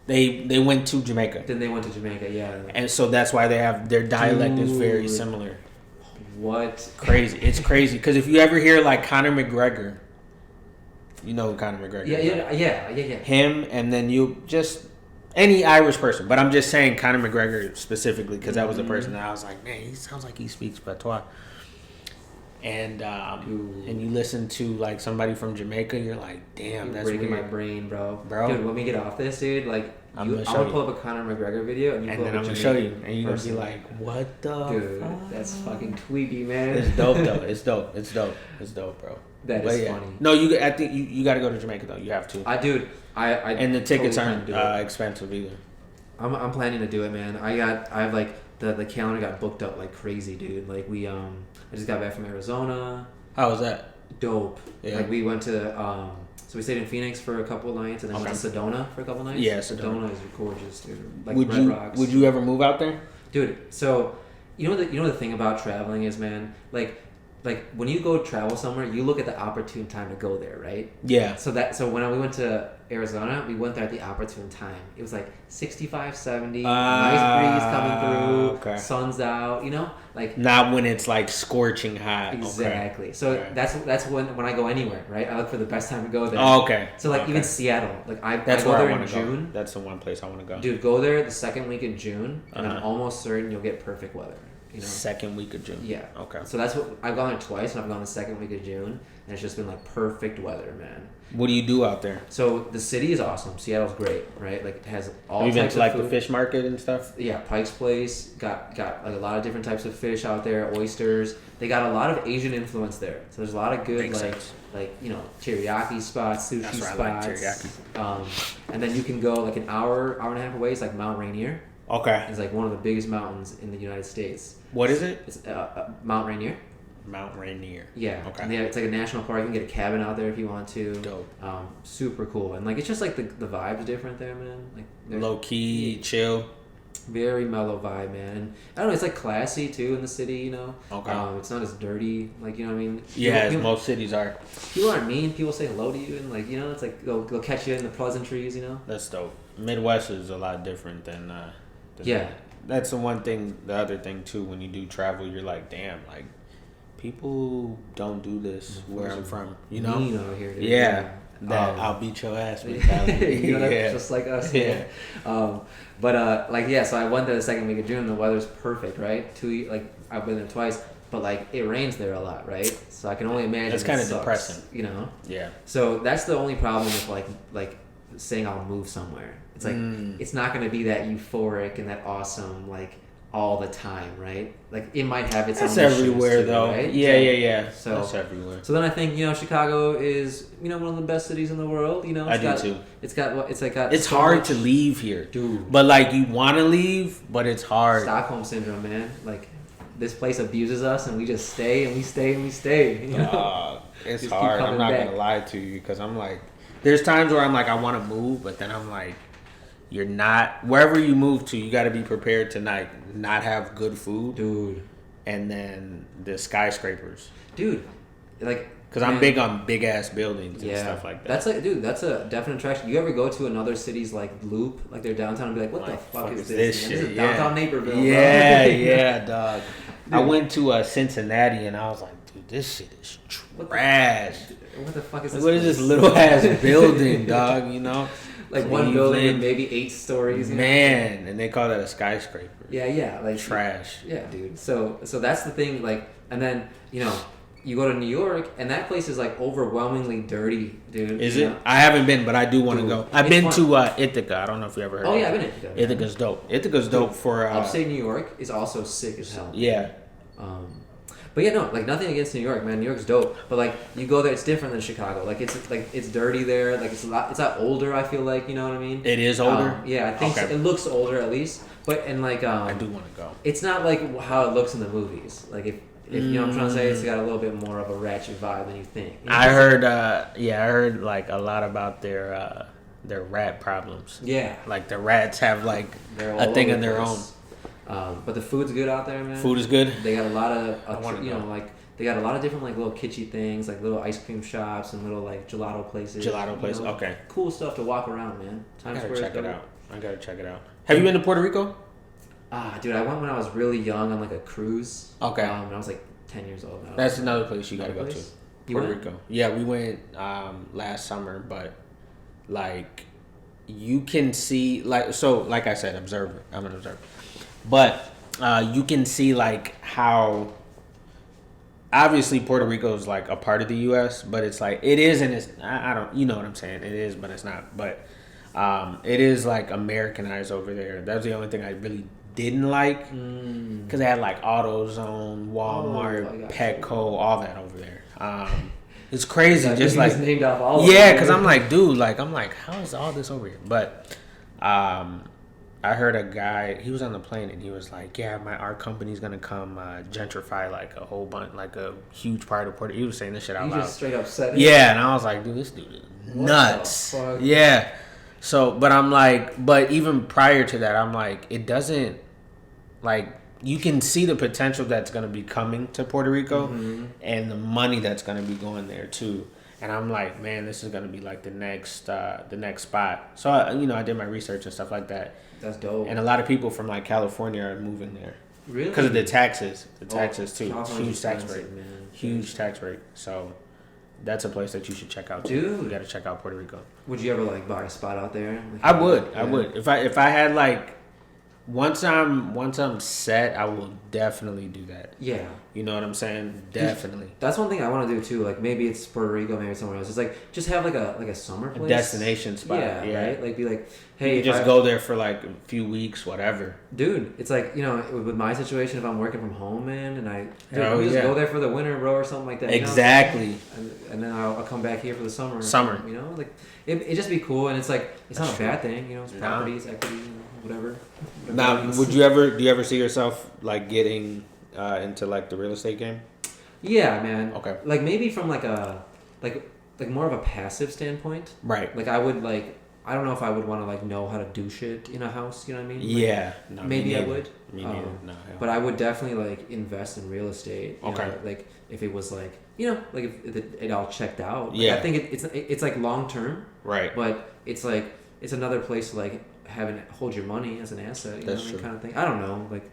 They went to Jamaica. Then they went to Jamaica, yeah. And so that's why they have their dialect is very similar. What? Crazy! It's crazy because if you ever hear like Conor McGregor, you know who Conor McGregor. Yeah. Him, and then you just. Any Irish person, but I'm just saying Conor McGregor specifically because that was the person that I was like, man, he sounds like he speaks patois. And you listen to like somebody from Jamaica, you're like, damn, that's breaking weird. my brain, bro. Dude, when we get off this, dude, like I'm gonna pull up a Conor McGregor video and then I'm gonna show you, and you're gonna be like, what the? Dude, that's fucking tweaky, man. It's dope though. It's dope, bro. That is funny. No, I think you got to go to Jamaica though. You have to. I and the tickets totally aren't expensive either. I'm planning to do it, man. I have like the calendar got booked up like crazy, dude. Like I just got back from Arizona. How was that? Dope. Yeah. Like we went to so we stayed in Phoenix for a couple of nights and then went to Sedona for a couple of nights. Yeah, Sedona is gorgeous, dude. Like would Red you Rocks. would you ever move out there? Dude, so you know the thing about traveling is, man, like when you go travel somewhere, you look at the opportune time to go there, right? Yeah. So when we went to Arizona, we went there at the opportune time. It was like 65, 70, nice breeze coming through, okay. sun's out, you know? Like not when it's like scorching hot. Exactly. Okay. So okay. that's when I go anywhere, right? I look for the best time to go there. Oh, okay. So like okay. even Seattle, like I that's go where there I want in to June. Go. That's the one place I want to go. Dude, go there the second week of June, and I'm almost certain you'll get perfect weather. You know? Second week of June. Yeah. Okay. So that's what I've gone there twice, and I've gone the second week of June, and it's just been like perfect weather, man. What do you do out there? So the city is awesome. Seattle's great, right? Like it has all Have you types been to of like food. the fish market and stuff? Yeah, Pike's Place got like a lot of different types of fish out there, oysters. They got a lot of Asian influence there. So there's a lot of good Makes sense. like you know teriyaki spots, sushi That's where spots. I like teriyaki. And then you can go like an hour and a half away. It's like Mount Rainier. Okay. It's like one of the biggest mountains in the United States. What is it? It's Mount Rainier. Mount Rainier. Yeah. Okay. And it's like a national park. You can get a cabin out there if you want to. Dope. Super cool. And like it's just like the vibe's different there, man. Like low key, chill. Very mellow vibe, man. And I don't know, it's like classy too in the city, you know. Okay. It's not as dirty, like you know what I mean. Yeah, as most cities are. People aren't mean. People say hello to you, and like you know, it's like they'll catch you in the pleasantries, you know. That's dope. Midwest is a lot different than. Yeah. That's the one thing. The other thing too, when you do travel, you're like, damn, like people don't do this where I'm from. You know. Mean over here, dude. Yeah. That I'll beat your ass mentality. You know, yeah. just like us. Yeah. But like yeah, so I went there the second week of June. The weather's perfect, right? I've been there twice, but like it rains there a lot, right? So I can only imagine. It's kind of depressing, you know. Yeah. So that's the only problem with like saying I'll move somewhere. It's like it's not going to be that euphoric and that awesome like all the time, right? Like it might have its own issues everywhere too, though. right? Yeah. So that's everywhere. So then I think Chicago is one of the best cities in the world. I do too. It's so hard to leave here, dude. But like you want to leave, but it's hard. Stockholm syndrome, man. Like this place abuses us, and we just stay and we stay and we stay. You know? It's just hard. I'm not back. gonna lie to you because I'm like, there's times where I'm like, I want to move, but then I'm like, you're not. Wherever you move to, you got to be prepared to not have good food, dude. And then the skyscrapers, dude. Like, because I'm big on big ass buildings and stuff like that. That's like, dude, that's a definite attraction. You ever go to another city's like loop, like their downtown, and be like, what the fuck is this? Shit? This is downtown Naperville. Yeah, bro. yeah, dog. Dude. I went to Cincinnati and I was like, dude, this shit is trash. What the fuck is this? What is this little ass building, dog? You know, like one building, maybe 8 stories. Man, and they call that a skyscraper. Yeah, like trash. Yeah, dude. So that's the thing. Like, and then you go to New York, and that place is like overwhelmingly dirty, dude. Is it? I haven't been, but I do want to go. I've been to Ithaca. I don't know if you ever heard. Oh yeah, I've been to Ithaca. Ithaca's dope. Ithaca's dope for upstate New York is also sick as hell. Yeah. But yeah, no, like nothing against New York, man. New York's dope, but like you go there, it's different than Chicago. Like it's dirty there. Like it's a lot older. I feel like, you know what I mean. It is older. Yeah, I think so. It looks older at least. But and like I do want to go. It's not like how it looks in the movies. Like if you know what I'm trying to say, it's got a little bit more of a ratchet vibe than you think. You know? I heard like a lot about their rat problems. Yeah, like the rats have like a thing of their own. But the food's good out there, man. Food is good. They got a lot of like they got a lot of different like little kitschy things, like little ice cream shops and little like gelato places. Okay. Cool stuff to walk around, man. I gotta check it out. Have you been to Puerto Rico? Dude, I went when I was really young on like a cruise. Okay. And I was like 10 years old. That's another place you gotta go to. Puerto went? Rico. Yeah, we went last summer, but like you can see like I said, observer. I'm an observer. But you can see like how obviously Puerto Rico is like a part of the U.S., but it's like it is and it's I don't you know what I'm saying. It is, but it's not. But it is like Americanized over there. That's the only thing I really didn't like because they had like AutoZone, Walmart, Petco, all that over there. It's crazy, just like named off all. Yeah, because I'm like, dude, like I'm like, how is all this over here? But I I heard a guy, he was on the plane and he was like, yeah, our company's going to come gentrify like a whole bunch, like a huge part of Puerto. He was saying this shit out loud. You just straight up said it? Yeah, and I was like, dude, this dude is nuts. Yeah. So, but I'm like, but even prior to that, I'm like, it doesn't, like, you can see the potential that's going to be coming to Puerto Rico and the money that's going to be going there too. And I'm like, man, this is going to be like the next spot. So, I did my research and stuff like that. That's dope. And a lot of people from like California are moving there. Really? Because of the taxes. The taxes too. Huge tax rate. Man. Huge tax rate. So that's a place that you should check out too. Dude. You got to check out Puerto Rico. Would you ever like buy a spot out there? Like, I would. If I had like, once I'm set, I will definitely do that. Yeah. You know what I'm saying? Definitely. That's one thing I want to do too. Like maybe it's Puerto Rico, maybe it's somewhere else. It's like just have like a summer place. A destination spot. Yeah. Right? Like be like, hey, you just go there for like a few weeks, whatever. Dude, it's like, with my situation, if I'm working from home, man, and I just go there for the winter, bro, or something like that. Exactly. And then I'll come back here for the summer. Summer. Like it just be cool, and it's like it's not a bad thing. It's properties, equity, whatever. Now, do you ever see yourself like getting into like the real estate game? Yeah, man. Okay. Like maybe from like a like more of a passive standpoint. Right. Like I would like, I don't know if I would want to like know how to do shit in a house. You know what I mean? Like, Yeah. No, maybe I would. Me neither. No. But I would definitely like invest in real estate. You Okay. know, like if it was like like if it all checked out. Like, Yeah. I think it's like long term. Right. But it's like it's another place to like hold your money as an asset. That's know, true. Kind of thing. I don't know. Like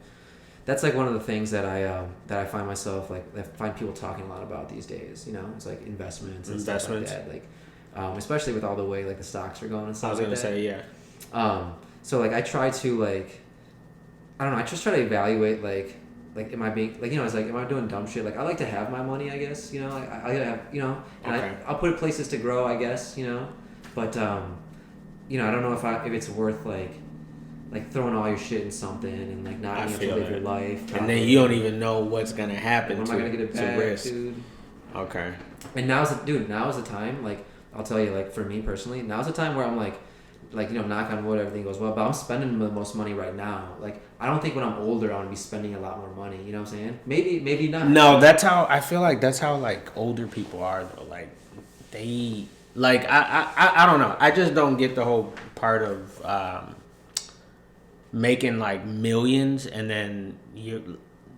that's like one of the things that I find myself like I find people talking a lot about these days. It's like investments and stuff like that. Like especially with all the way like the stocks are going and stuff. I was like gonna say yeah. So like I try to like I don't know. I just try to evaluate like am I being like it's like am I doing dumb shit? Like I like to have my money, I guess. Like I gotta have and Okay. I'll put it places to grow, I guess. But I don't know if it's worth like throwing all your shit in something and like not being able to live your life. And then you don't even know what's gonna happen. When am I gonna get it back, risk. dude? Okay. And now is the time. Like I'll tell you, like for me personally, now's the time where I'm like knock on wood, everything goes well. But I'm spending the most money right now. Like I don't think when I'm older, I'm gonna be spending a lot more money. You know what I'm saying? Maybe not. No, that's how I feel like. That's how like older people are though. Like they like I don't know. I just don't get the whole part of making like millions and then you're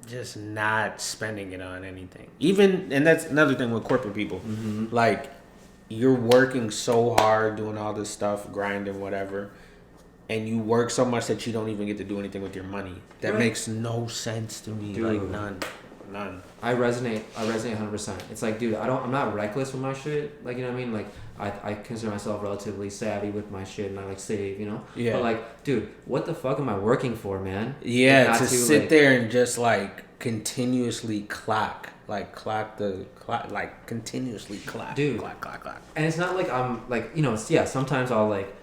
just not spending it on anything. And that's another thing with corporate people. Mm-hmm. Like you're working so hard doing all this stuff, grinding, whatever, and you work so much that you don't even get to do anything with your money. That makes no sense to me. Dude. Like none. I resonate 100%. It's like, dude, I'm not reckless with my shit. Like, you know what I mean? Like, I consider myself relatively savvy with my shit and I like save, Yeah. But like, dude, what the fuck am I working for, man? Yeah, to sit there and just like continuously clock. Like continuously clock. Dude. Clock. And it's not like I'm like, sometimes I'll like,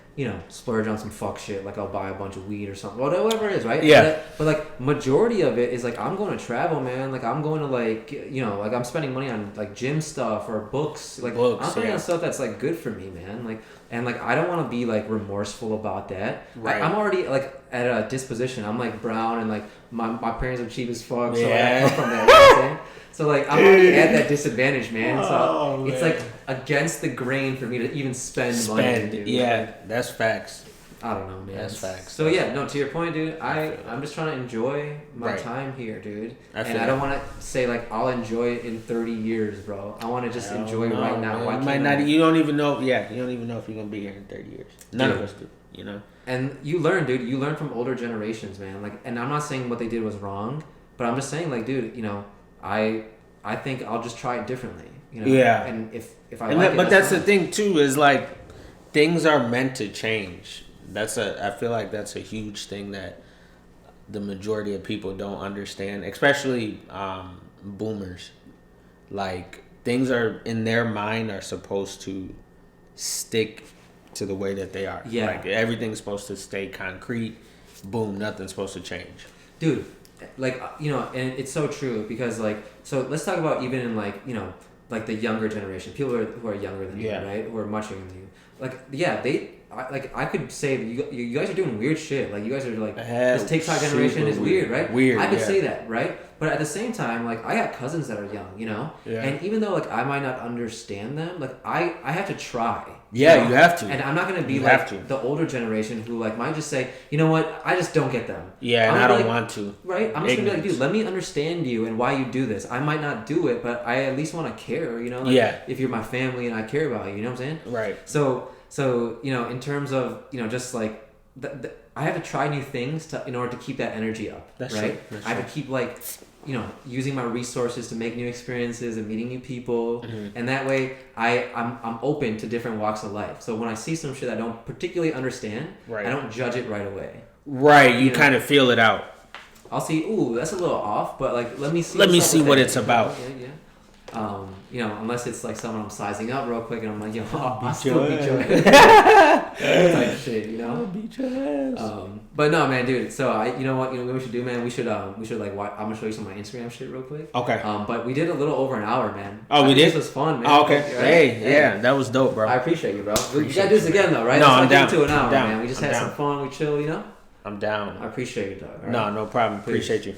splurge on some fuck shit. Like I'll buy a bunch of weed or something, whatever it is, right? Yeah. But like majority of it is like I'm going to travel, man. Like I'm going to like, like I'm spending money on like gym stuff or books. Like I'm spending on stuff that's like good for me, man. Like, and like I don't want to be like remorseful about that. Right. I'm already like at a disposition. I'm like brown and like my parents are cheap as fuck. So Yeah. like, I come from that. You know what I'm saying? So like I'm already at that disadvantage, man. So it's like against the grain for me to even spend money. Dude. Yeah, like, that's facts. I don't know, man. That's facts. So yeah, no, to your point, dude. I'm just trying to enjoy my time here, dude. I don't want to say like I'll enjoy it in 30 years, bro. I want to just enjoy it right now. You don't even know. Yeah, you don't even know if you're gonna be here in 30 years. None of us do. And you learn, dude. You learn from older generations, man. Like, and I'm not saying what they did was wrong, but I'm just saying, like, dude, I think I'll just try it differently. Yeah. And if I like it, but that's the thing too, is like things are meant to change. I feel like that's a huge thing that the majority of people don't understand, especially boomers. Like things are in their mind are supposed to stick to the way that they are. Yeah. Like everything's supposed to stay concrete. Boom, nothing's supposed to change. Dude, like, and it's so true because like, so let's talk about even in like, like the younger generation, people who are younger than you, right? Who are much younger than you. Like, yeah, I could say you guys are doing weird shit. Like, you guys are like, this TikTok generation is weird, right? Weird. I could say that, right? But at the same time, like, I got cousins that are young, you know? Yeah. And even though, like, I might not understand them, like, I have to try. Yeah, you have to. And I'm not going to be like the older generation who, like, might just say, you know what, I just don't get them. Yeah, and I don't want to. Right? I'm just going to be like, dude, let me understand you and why you do this. I might not do it, but I at least want to care, you know? Like, if you're my family and I care about you, you know what I'm saying? Right. So, you know, in terms of, you know, just like, I have to try new things in order to keep that energy up, right? I have to keep, like, you know, using my resources to make new experiences and meeting new people, and that way I'm open to different walks of life. So when I see some shit I don't particularly understand, I don't judge it right away. Right, you kind of feel it out. I'll see, ooh, that's a little off, but like let me see what it's about. Yeah. You know, unless it's like someone I'm sizing up real quick and I'm like, yo, I'll still beat your ass. Type shit, you know? I'll beat your ass. But no, man, dude. So you know what we should do, man? We should like watch. I'm gonna show you some of my Instagram shit real quick. Okay. But we did a little over an hour, man. Oh, we did? This was fun, man. Oh, okay. Hey, that was dope, bro. I appreciate you, bro. We gotta do this again, though, right? No, Let's I'm down. To an hour, I'm down. Man. We just had some fun. We chill, you know. I'm down. I appreciate you, dog. No problem. Appreciate you.